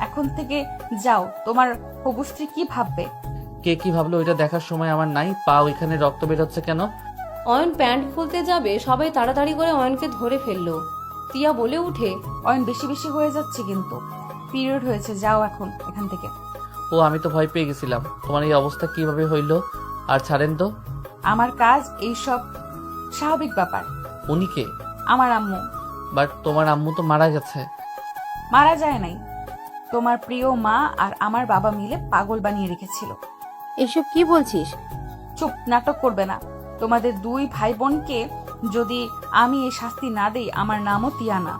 এখন থেকে যাও, তোমার হবু স্ত্রী কি ভাববে? কে কি ভাবলো ওইটা দেখার সময় আমার নাই। পা ওইখানে রক্ত বেরোচ্ছে কেন? অয়ন প্যান্ট খুলতে যাবে, সবাই তাড়াতাড়ি করে অয়নকে ধরে ফেললো। তিয়া বলে উঠে, অয়ন বেশি বেশি হয়ে যাচ্ছে কিন্তু, পিরিয়ড হয়েছে, যাও এখন এখান থেকে। ও আমি তো ভয় পেয়ে গেছিলাম। তোমার এই অবস্থা কিভাবে হইলো? আর ছাড়েন তো। আমার কাজ এইসব স্বাভাবিক ব্যাপার। উনি কে? আমার আম্মু। বাট তোমার আম্মু তো মারা গেছে। মারা যায় নাই, তোমার প্রিয় মা আর আমার বাবা মিলে পাগল বানিয়ে রেখেছিল। এসব কি বলছিস? চুপ, নাটক করবে না। তোমাদের দুই ভাই বোনকে যদি আমি এই শাস্তি না দেই, আমার নামও তিয়া না।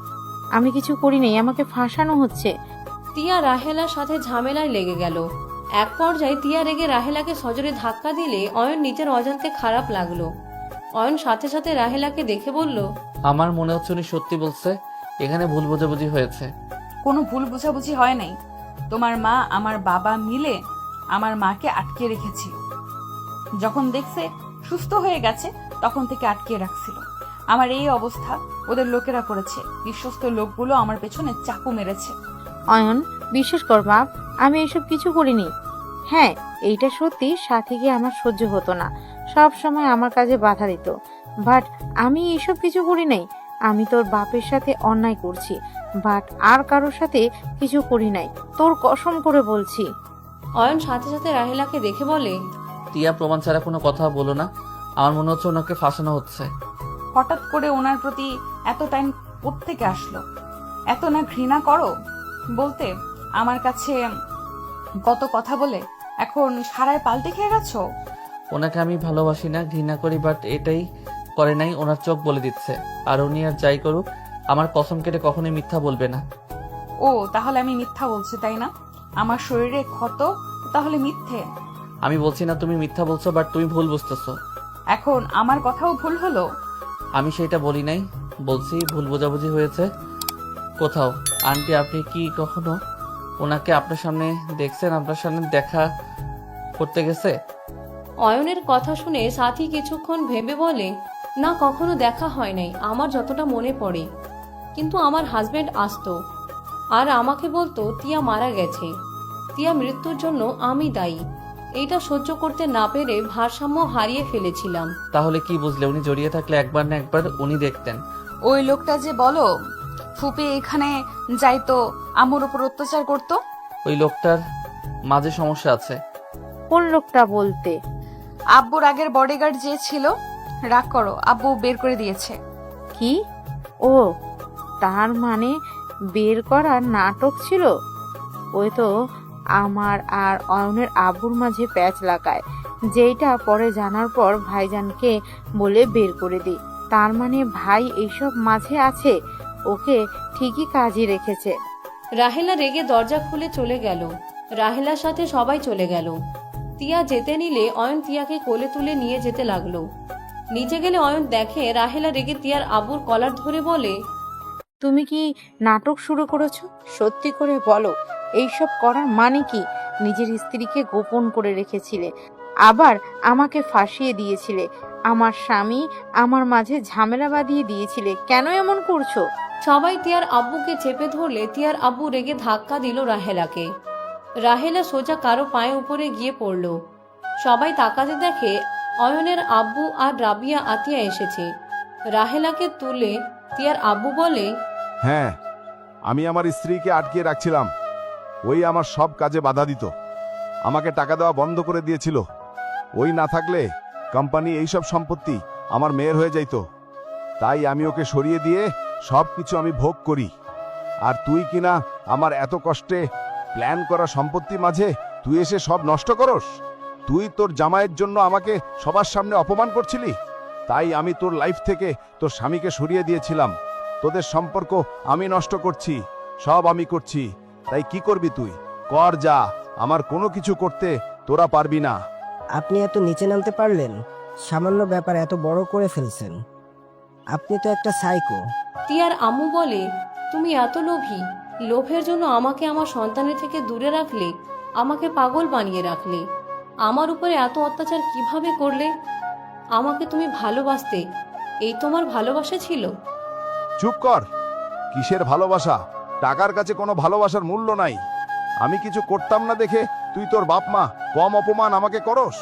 আমি কিছু করি নাই, আমাকে ফাঁসানো হচ্ছে। তিয়া রাহেলার সাথে ঝামেলায় লেগে গেল। এক পর্যায়ে তিয়া রেগে রাহেলাকে সজোরে ধাক্কা দিলে অয়ন নিজের অজান্তে খারাপ লাগলো। অয়ন সাথে সাথে রাহেলাকে দেখে বলল, আমার মনে হচ্ছে উনি সত্যি বলছে, এখানে ভুল বোঝাবুঝি হয়েছে। কোনো ভুল বোঝাবুঝি হয় নাই। তোমার মা আমার বাবা মিলে আমার মাকে আটকে রেখেছিল। যখন দেখছে সুস্থ হয়ে গেছে তখন থেকে আটকে রাখছিল। আমার এই অবস্থা ওদের লোকেরা করেছে। বিশ্বস্ত লোকগুলো আমার পেছনে চাকু মেরেছে। অয়ন বিশ্বাস কর বাপ, আমি এসব কিছু করিনি। হ্যাঁ, এইটা সত্যি, সাথীকে আমার সহ্য হতো না, সব সময় আমার কাজে বাধা দিত। বাট আমি এসব কিছু করি নাই। আমি তোর বাপের সাথে অন্যায় করছি, বাট আর কারোর সাথে কিছু করি নাই, তোর কসম করে বলছি। অয়ন সাথে সাথে রাহেলাকে দেখে বলে, তিয়া প্রমাণ ছাড়া কোনো কথা বলো না, আমার মনে হচ্ছে ওনাকে ফাঁসানো হচ্ছে। হঠাৎ করে ওনার প্রতি এত টাইম কোত্থেকে আসলো? এত না ঘৃণা করো বলতে আমার কাছে কত কথা বলে এখন সারায় পাল্টে খেয়ে গেছো? ওনাকে আমি ভালোবাসি না, ঘৃণা করি, বাট এটাই করে নাই, ওনার চোখ বলে দিচ্ছে। আর উনি আর যাই করুক, আমার কসম কেটে কখনোই মিথ্যা বলবে না। ও তাহলে আমি মিথ্যা বলছি, তাই না? আমার শরীরে ক্ষত তাহলে মিথ্যে? আমি বলছি না তুমি মিথ্যা বলছো, বাট তুমি ভুল বুঝতেছো। এখন আমার কথাও ভুল হলো? আমি সেটা বলি নাই, বলছি ভুল বোঝাবুঝি হয়েছে কোথাও। আন্টি আপনি কি কখনো ওনাকে আপনার সামনে দেখছেন? আপনার সামনে দেখা করতে গেছে? অয়নের কথা শুনে সাথী কিছুক্ষণ ভেবে বলে, না কখনো দেখা হয় নাই আমার যতটা মনে পড়ে। কিন্তু আমার হাজবেন্ড আসতো আর আমাকে বলতো তিয়া মারা গেছে, তিয়া মৃত্যুর জন্য আমি দায়ী। এইটা সহ্য করতে না পেরে ভারসাম্য হারিয়ে ফেলেছিলাম। তাহলে কি বুঝলে? উনি জড়িয়ে থাকলে একবার না একবার উনি দেখতেন। ওই লোকটা যে বলো ফুপি এখানে যাইতো, আম্মুর উপর অত্যাচার করতো। ওই লোকটার মাঝে সমস্যা আছে। কোন লোকটা বলতে? আব্বুর আগের বডিগার্ড যে ছিল। রাগ করো, আব্বু বের করে দিয়েছে। কি? ও তার মানে বের করার নাটক ছিল। ওই তো আমার আর অয়নের আব্বুর মাঝে প্যাচ লাগায়, যেটা পরে জানার পর ভাইজানকে বলে বের করে দিই। তার মানে ভাই এইসব মাঝে আছে, ওকে ঠিকই কাজে রেখেছে। রাহেলা রেগে দরজা খুলে চলে গেল। রাহেলার সাথে সবাই চলে গেল। তিয়া যেতে নিলে অয়ন তিয়াকে কোলে তুলে নিয়ে যেতে লাগলো। নিচে গেলে অয়ন দেখে রাহেলা রেগে তিয়ার আব্বুর কলার ধরে বলে, তুমি কি নাটক শুরু করেছো? সত্যি করে বলো, এইসব করার মানে কি? নিজের স্ত্রীকে গোপন করে রেখেছিলে, আবার আমাকে ফাঁসিয়ে দিয়েছিলে, আমার স্বামী আমার মাঝে ঝামেলা বাঁধিয়ে দিয়েছিলে। কেন এমন করছো? সবাই তিয়ার আব্বুকে চেপে ধরলে তিয়ার আব্বু রেগে ধাক্কা দিল রাহেলাকে। রাহেলা সোজা কারো পায়ে উপরে গিয়ে পড়ল। সবাই তাকাতে দেখে অয়নের আব্বু আর রাবিয়া আতিয়া এসেছে। রাহেলাকে তুলে তিয়ার আব্বু বলে, হ্যাঁ, আমি আমার স্ত্রীকে আটকিয়ে রাখছিলাম। ওই আমার সব কাজে বাধা দিত, আমাকে টাকা দেওয়া বন্ধ করে দিয়েছিল। ওই না থাকলে কোম্পানি এইসব সম্পত্তি আমার মেয়ের হয়ে যাইত। তাই আমি ওকে সরিয়ে দিয়ে সব কিছু আমি ভোগ করি। আর তুই কিনা আমার এত কষ্টে প্ল্যান করা সম্পত্তি মাঝে তুই এসে সব নষ্ট করস। তুই তোর জামাইয়ের জন্য আমাকে সবার সামনে অপমান করছিলি, তাই আমি তোর লাইফ থেকে তোর স্বামীকে সরিয়ে দিয়েছিলাম। তোদের সম্পর্ক আমি নষ্ট করছি, সব আমি করছি। তাই কি করবি তুই? কর যা, আমার কোনো কিছু করতে তোরা পারবি না। আপনি এত নিচে নামতে পারলেন? সামান্য ব্যাপার এত বড় করে ফেলছেন। আপনি তো একটা সাইকো। তিয়ার আম্মু বলে, তুমি এত লোভী, লোভের জন্য আমাকে আমার সন্তানের থেকে দূরে রাখলে, আমাকে পাগল বানিয়ে রাখলে। আমার উপরে এত অত্যাচার কিভাবে করলে? আমাকে তুমি ভালোবাসতে, এই তোমার ভালোবাসা ছিল? চুপ কর। কিসের ভালোবাসা? টাকার কাছে কোনো ভালোবাসার মূল্য নাই। আমি কিছু করতাম না দেখে তুই তোর বাপ মা কম অপমান আমাকে করস?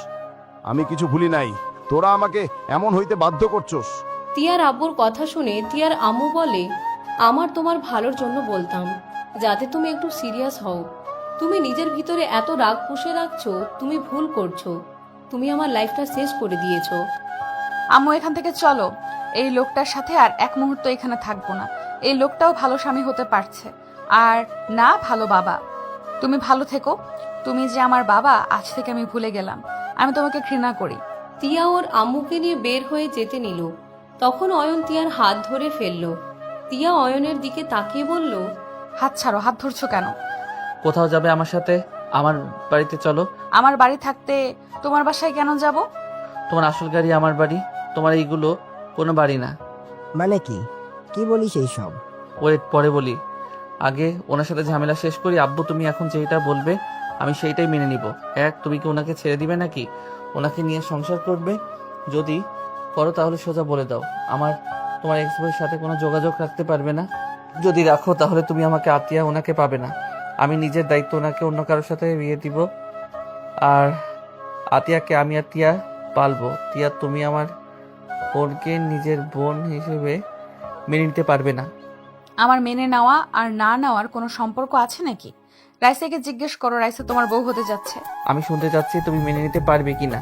আমি কিছু ভুলি নাই, তোরা আমাকে এমন হইতে বাধ্য করছস। তিয়ার আব্বুর কথা শুনে তিয়ার আম্মু বলে, আমার তোমার ভালোর জন্য বলতাম, যাতে তুমি একটু সিরিয়াস হও। তুমি নিজের ভিতরে এত রাগ পুষে রাখছো, তুমি ভুল করছো। তুমি আমার লাইফটা শেষ করে দিয়েছো। আম্মু এখান থেকে চলো। এই লোকটার সাথে আর এক মুহূর্ত এখানে থাকবো না। এই লোকটাও ভালো স্বামী হতে পারছে, আর না ভালো বাবা। তুমি ভালো থেকো। তুমি যে আমার বাবা, আজ থেকে আমি ভুলে গেলাম। আমি তোমাকে ঘৃণা করি। তিয়া ওর আম্মুকে নিয়ে বের হয়ে যেতে নিল, তখন অয়ন তিয়ার হাত ধরে ফেলল। তিয়া অয়নের দিকে তাকিয়ে বলল, হাত ছাড়ো। হাত ধরছো কেন? কোথাও যাবে আমার সাথে? আমার বাড়িতে চলো। আমার বাড়ি থাকতে তোমার বাসায় কেন যাব? তোমার আসল গাড়ি আমার বাড়ি, তোমার এইগুলো কোনো বাড়ি না। মানে কি? কি বলিস এইসব? ওয়েট, পরে বলি। আগে ওনার সাথে ঝামেলা শেষ করি। আব্বু, তুমি এখন যেটা বলবে আমি সেইটাই মেনে নিব। তুমি কি ওনাকে ছেড়ে দিবে নাকি ওনাকে নিয়ে সংসার করবে? যদি করো তাহলে সোজা বলে দাও তোমার এক্স বইয়ের সাথে কোনো যোগাযোগ রাখতে পারবে না। যদি রাখো তাহলে তুমি আমাকে আতিয়া ওনাকে পাবে না। আমি নিজের দায়িত্ব ওনাকে অন্য কারোর সাথে বিয়ে দিব। আর আতিয়াকে আমি আর তিয়া পালবো। তিয়া, তুমি আমার বোনকে নিজের বোন হিসেবে মেনে নিতে পারবে না। আমার মেনে নেওয়া আর না নেওয়ার কোনো সম্পর্ক আছে নাকি? রাইসাকে জিজ্ঞেস করো, রাইসা তোমার বউ হতে যাচ্ছে। আমি শুনতে চাচ্ছি তুমি মেনে নিতে পারবে কিনা।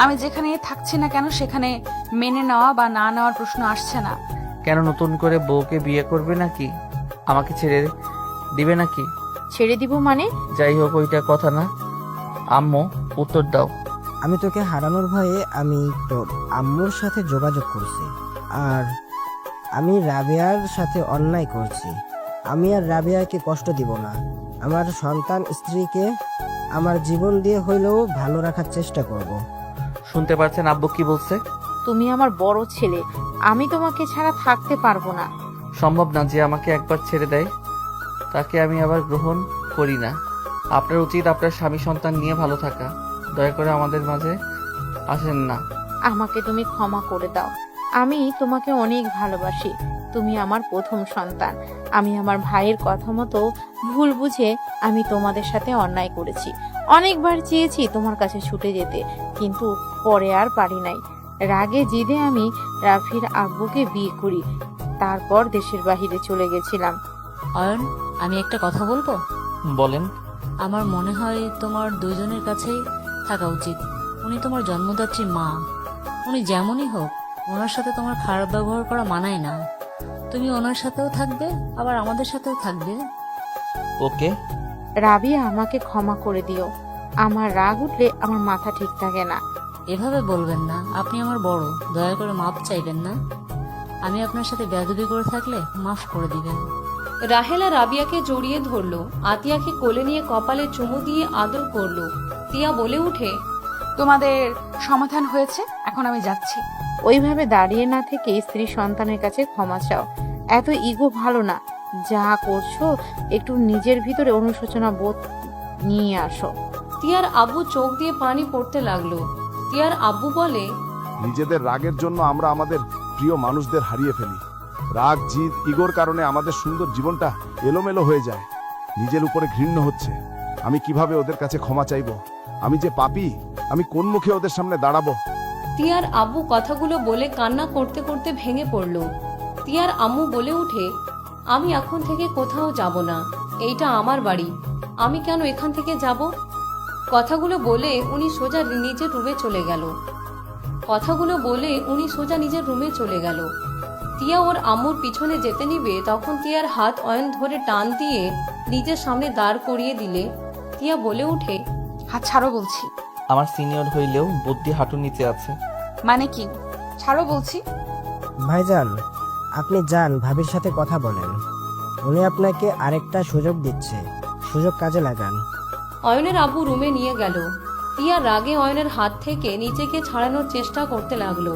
আমি যেখানে থাকছি না কেন সেখানে মেনে নেওয়া বা না নেওয়ার প্রশ্ন আসছে না। কেন, নতুন করে বউকে বিয়ে করবে নাকি? আমাকে ছেড়ে দিবে নাকি? ছেড়ে দিব মানে? যাই হোক, ওইটা কথা না। আম্মু, উত্তর দাও। আমি তোকে হারানোর ভয়ে আমি তোর আম্মুর সাথে যোগাযোগ করছি, আর আমি রাবেয়ার সাথে অন্যায় করছি। আমি আর রাবেয়াকে কষ্ট দিব না। আমার সন্তান স্ত্রীকে আমার জীবন দিয়ে হইলেও ভালো রাখার চেষ্টা করব। শুনতে পাচ্ছেন আব্বু কি বলছে? তুমি আমার বড় ছেলে, আমি তোমাকে ছাড়া থাকতে পারবো না। সম্ভব না। যে আমাকে একবার ছেড়ে দেয় তাকে আমি আবার গ্রহণ করি না। আপনার উচিত আপনার স্বামী সন্তান নিয়ে ভালো থাকা। দয়া করে আমাদের মাঝে আসেন না। আমাকে তুমি ক্ষমা করে দাও। আমি তোমাকে অনেক ভালোবাসি। তুমি আমার প্রথম সন্তান। আমি আমার ভাইয়ের কথা মতো ভুল বুঝে আমি তোমাদের সাথে অন্যায় করেছি। অনেকবার চেয়েছি তোমার কাছে ছুটে যেতে, কিন্তু পরে আর পারি নাই। রাগে জিদে আমি রাফির আব্বুকে বিয়ে করি, তারপর দেশের বাহিরে চলে গেছিলাম। অয়ন, আমি একটা কথা বলবো? বলেন। আমার মনে হয় তোমার দুজনের কাছেই থাকা উচিত। উনি তোমার জন্মদাত্রী মা। উনি যেমনই হোক, ওনার সাথে তোমার খারাপ ব্যবহার করা মানায় না। তুমি ওনার সাথেও থাকবে, আবার আমাদের সাথেও থাকবে। ওকে। রাবিয়া, আমাকে ক্ষমা করে দিও। আমার রাগ উঠলে আমার মাথা ঠিক থাকে না। এভাবে বলবেন না, আপনি আমার বড়, দয়া করে মাপ চাইবেন না। আমি আপনার সাথে বেয়াদবি করে থাকলে মাফ করে দিবেন। রাহেলা রাবিয়াকে জড়িয়ে ধরলো, আতিয়াকে কোলে নিয়ে কপালে চুমু দিয়ে আদর করলো। তিয়া বলে উঠে, তোমাদের সমাধান হয়েছে, এখন আমি যাচ্ছি। ওইভাবে দাঁড়িয়ে না থেকে স্ত্রী সন্তানের কাছে ক্ষমা চাও। এত ইগো ভালো না। যা করছো একটু নিজের ভিতরে অনুশোচনা বোধ নিয়ে আসো। তিয়ার আব্বু চোখ দিয়ে পানি পড়তে লাগলো। তিয়ার আব্বু বলে, নিজেদের রাগের জন্য আমরা আমাদের প্রিয় মানুষদের হারিয়ে ফেলি। রাগ, জিদ, ইগোর কারণে আমাদের সুন্দর জীবনটা এলোমেলো হয়ে যায়। নিজের উপরে ঘৃণ্য হচ্ছে। আমি কিভাবে ওদের কাছে ক্ষমা চাইবো? আমি যে পাপী, আমি কোন মুখে ওদের সামনে দাঁড়াবো? তিয়ার আব্বু কথাগুলো বলে কান্না করতে করতে ভেঙে পড়ল। তিয়ার আম্মু বলে উঠে, আমি এখন থেকে কোথাও যাব না, এইটা আমার বাড়ি, আমি কেন এখান থেকে যাব? কথাগুলো বলে উনি সোজা নিজের রুমে চলে গেল। তিয়া ওর আম্মুর পিছনে যেতে নিবে, তখন তিয়ার হাত অয়ন ধরে টান দিয়ে নিজের সামনে দাঁড় করিয়ে দিলে তিয়া বলে উঠে, হাত ছাড়ো বলছি। আমার সিনিয়র হইলেও বুদ্ধি হাঁটুর নিচে আছে। মানে কি? ছাড়ো বলছি। ভাইজান, আপনি যান, ভাবির সাথে কথা বলেন। উনি আপনাকে আরেকটা সুযোগ দিচ্ছে, সুযোগ কাজে লাগান। অয়নের আব্বু রুমে নিয়ে গেল। তিয়া রাগে অয়নের হাত থেকে নিজেকে ছাড়ানোর চেষ্টা করতে লাগলো।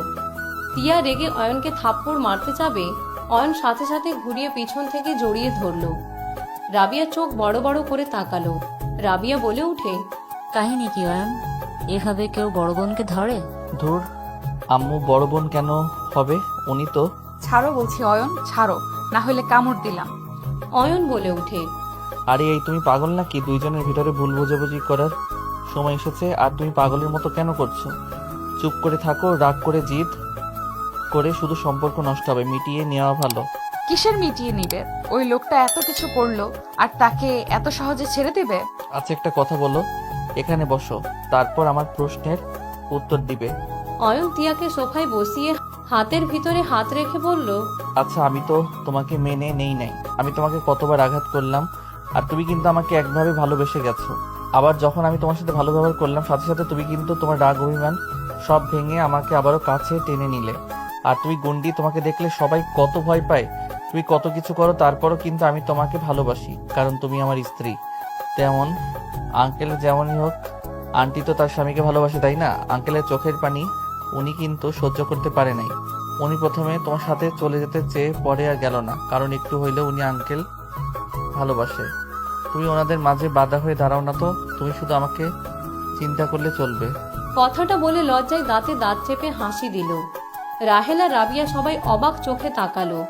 তিয়া রেগে অয়নকে থাপ্পড় মারতে যাবে, অয়ন সাথে সাথে ঘুরিয়ে পিছন থেকে জড়িয়ে ধরল। রাবিয়া চোখ বড় বড় করে তাকালো। রাবিয়া বলে উঠে, কাহিনী কি অয়ন? এভাবে কেউ বড় বোনকে ধরে? ধুর, আম্মু বড় বোন কেন হবে? উনি তো। ছাড়ো বলছি অয়ন, ছাড়ো, না হলে কামড় দিলাম। অয়ন বলে উঠে, আরে এই তুমি পাগল নাকি? দুইজনের ভিতরে ভুল বোঝাবুঝি করার সময় এসেছে, আর তুমি পাগলের মতো কেন করছো? চুপ করে থাকো, রাগ করে জিদ করে শুধু সম্পর্ক নষ্ট হবে, মিটিয়ে নেওয়া ভালো। কিসের মিটিয়ে নিবে? ওই লোকটা এত কিছু করলো আর তাকে এত সহজে ছেড়ে দেবে? আচ্ছা একটা কথা বলো, এখানে বসো, তারপর আমার প্রশ্নের উত্তর দিবে। অয়ন তিয়াকে সোফায় বসিয়ে হাতের ভিতরে হাত রেখে বলল, আচ্ছা আমি তো তোমাকে মেনে নেই নাই, আমি তোমাকে কতবার আঘাত করলাম, আর তুমি কিন্তু আমাকে একভাবে ভালোবেসে গেছো। আবার যখন আমি তোমার সাথে ভালো ব্যবহার করলাম, সাথে সাথে তুমি কিন্তু তোমার রাগ অভিমান সব ভেঙে আমাকে আবারও কাছে টেনে নিলে। আর তুমি গুন্ডি, তোমাকে দেখলে সবাই কত ভয় পায়, তুমি কত কিছু করো, তারপরও কিন্তু আমি তোমাকে ভালোবাসি, কারণ তুমি আমার স্ত্রী। তেমন আঙ্কেল যেমনই হোক, আন্টি তো তার স্বামীকে ভালোবাসে, তাই না? আঙ্কেলের চোখের পানি উনি কিন্তু সহ্য করতে পারে নাই। উনি প্রথমে তোমার সাথে চলে যেতে চেয়ে পরে আর গেল না, কারণ একটু হইলেও উনি আঙ্কেল ভালোবাসে। তুমি ওনাদের মাঝে বাধা হয়ে দাঁড়াও না তো, তুমি শুধু আমাকে চিন্তা করলে চলবে। কথাটা বলে লজ্জায় দাঁতে দাঁত চেপে হাসি দিল। রাহেলা রাবিয়া সবাই অবাক চোখে তাকালো।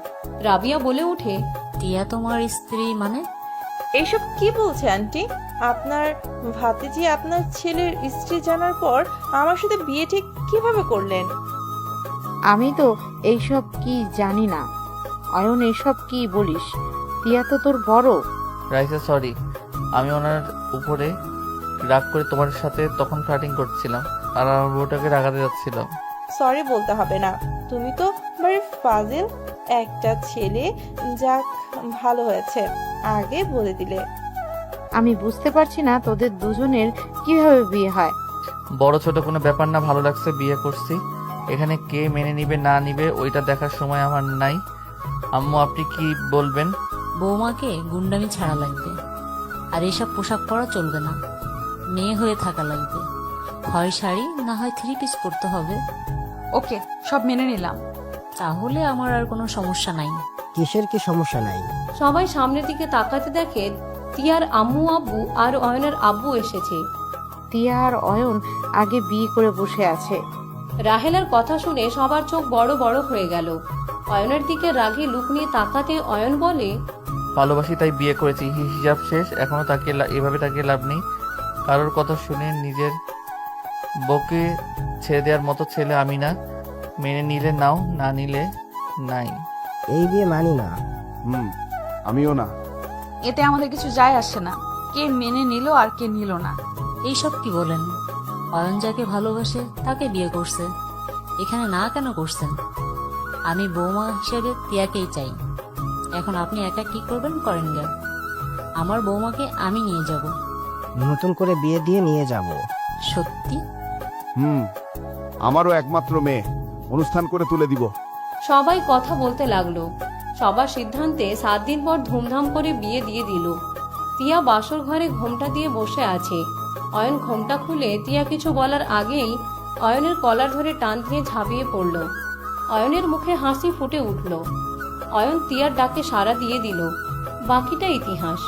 রাবিয়া বলে উঠে, টিয়া তোমার স্ত্রী মানে? এইসব কি বলছে আন্টি? আপনার ভাতিজি আপনার ছেলের স্ত্রী জানার পর আমার সাথে বিয়ে ঠিক কিভাবে করলেন? আমি তো এইসব কি জানি না। অয়ন, এসব কি বলিস? টিয়া তো তোর বড়। রাইসা সরি, আমি ওনার উপরে রাগ করে তোমার সাথে তখন ফ্লার্টিং করছিলাম, আর আমার বউটাকে রাগাতে যাচ্ছিলাম। সরি বলতে হবে না, তুমি তো বাড়ি ফাজিল একটা ছেলে। যাক, ভালো হয়েছে আগে বলে দিলে। আমি বুঝতে পারছি না তোদের দুজনের কিভাবে বিয়ে হয়। বড় ছোট কোনো ব্যাপার না, ভালো লাগছে বিয়ে করছি। এখানে কে মেনে নিবে না নিবে ওইটা দেখার সময় আমার নাই। আম্মু আপনি কি বলবেন? বৌমাকে গুন্ডামি ছাড়া লাগবে, আর এইসব পোশাক পরা চলবে না। মেয়ে হয়ে থাকা লাগবে, হয় শাড়ি না হয় 3 পিস পরতে হবে। ওকে, সব মেনে নিলাম। তাহলে আমার আর কোনো সমস্যা নাই। কিসের কি সমস্যা নাই? সবাই সামনের দিকে তাকাতে দেখে তিয়ার আম্মু আব্বু আর অয়নের আব্বু এসেছে। টিয়া আর অয়ন আগে বিয়ে করে বসে আছে। রাহেলার কথা শুনে সবার চোখ বড় বড় হয়ে গেল। অয়নের দিকে রাগে লুক নিয়ে তাকাতে অয়ন বলে, ভালোবাসি তাই বিয়ে করেছি, হিসাব শেষ। এখনো তাকে এভাবে তাকিয়ে লাভ নেই। কারোর কথা শুনে নিজের বউকে ছেড়ে দেওয়ার মতো ছেলে আমি না। মেনে নিলে নাও, না নিলে নাই। এই বিয়ে মানি না। আমিও না। এতে আমাদের কিছু যায় আসে না, কে মেনে নিল আর কে নিল না। এইসব কি বলেন? অয়ন যাকে ভালোবাসে তাকে বিয়ে করছে, এখানে না কেন করছেন? আমি বৌমা হিসেবে টিয়াকেই চাই। এখন আপনি একা কি করবেন করেন গে। আমার বৌমাকে আমি নিয়ে যাব। নতুন করে বিয়ে দিয়ে নিয়ে যাব। সত্যি? আমারও একমাত্র মেয়ে, অনুষ্ঠান করে তুলে দিব। সবাই কথা বলতে লাগলো। সবার সিদ্ধান্তে 7 দিন পর ধুমধাম করে বিয়ে দিয়ে দিল। তিয়া বাসর ঘরে ঘোমটা দিয়ে বসে আছে। অয়ন ঘোমটা খুলে তিয়া কিছু বলার আগেই অয়নের কলার ধরে টান দিয়ে ঝাঁপিয়ে পড়ল। অয়নের মুখে হাসি ফুটে উঠল। অয়ন তিয়ার ডাকে সাড়া দিয়ে দিল। বাকিটা ইতিহাস।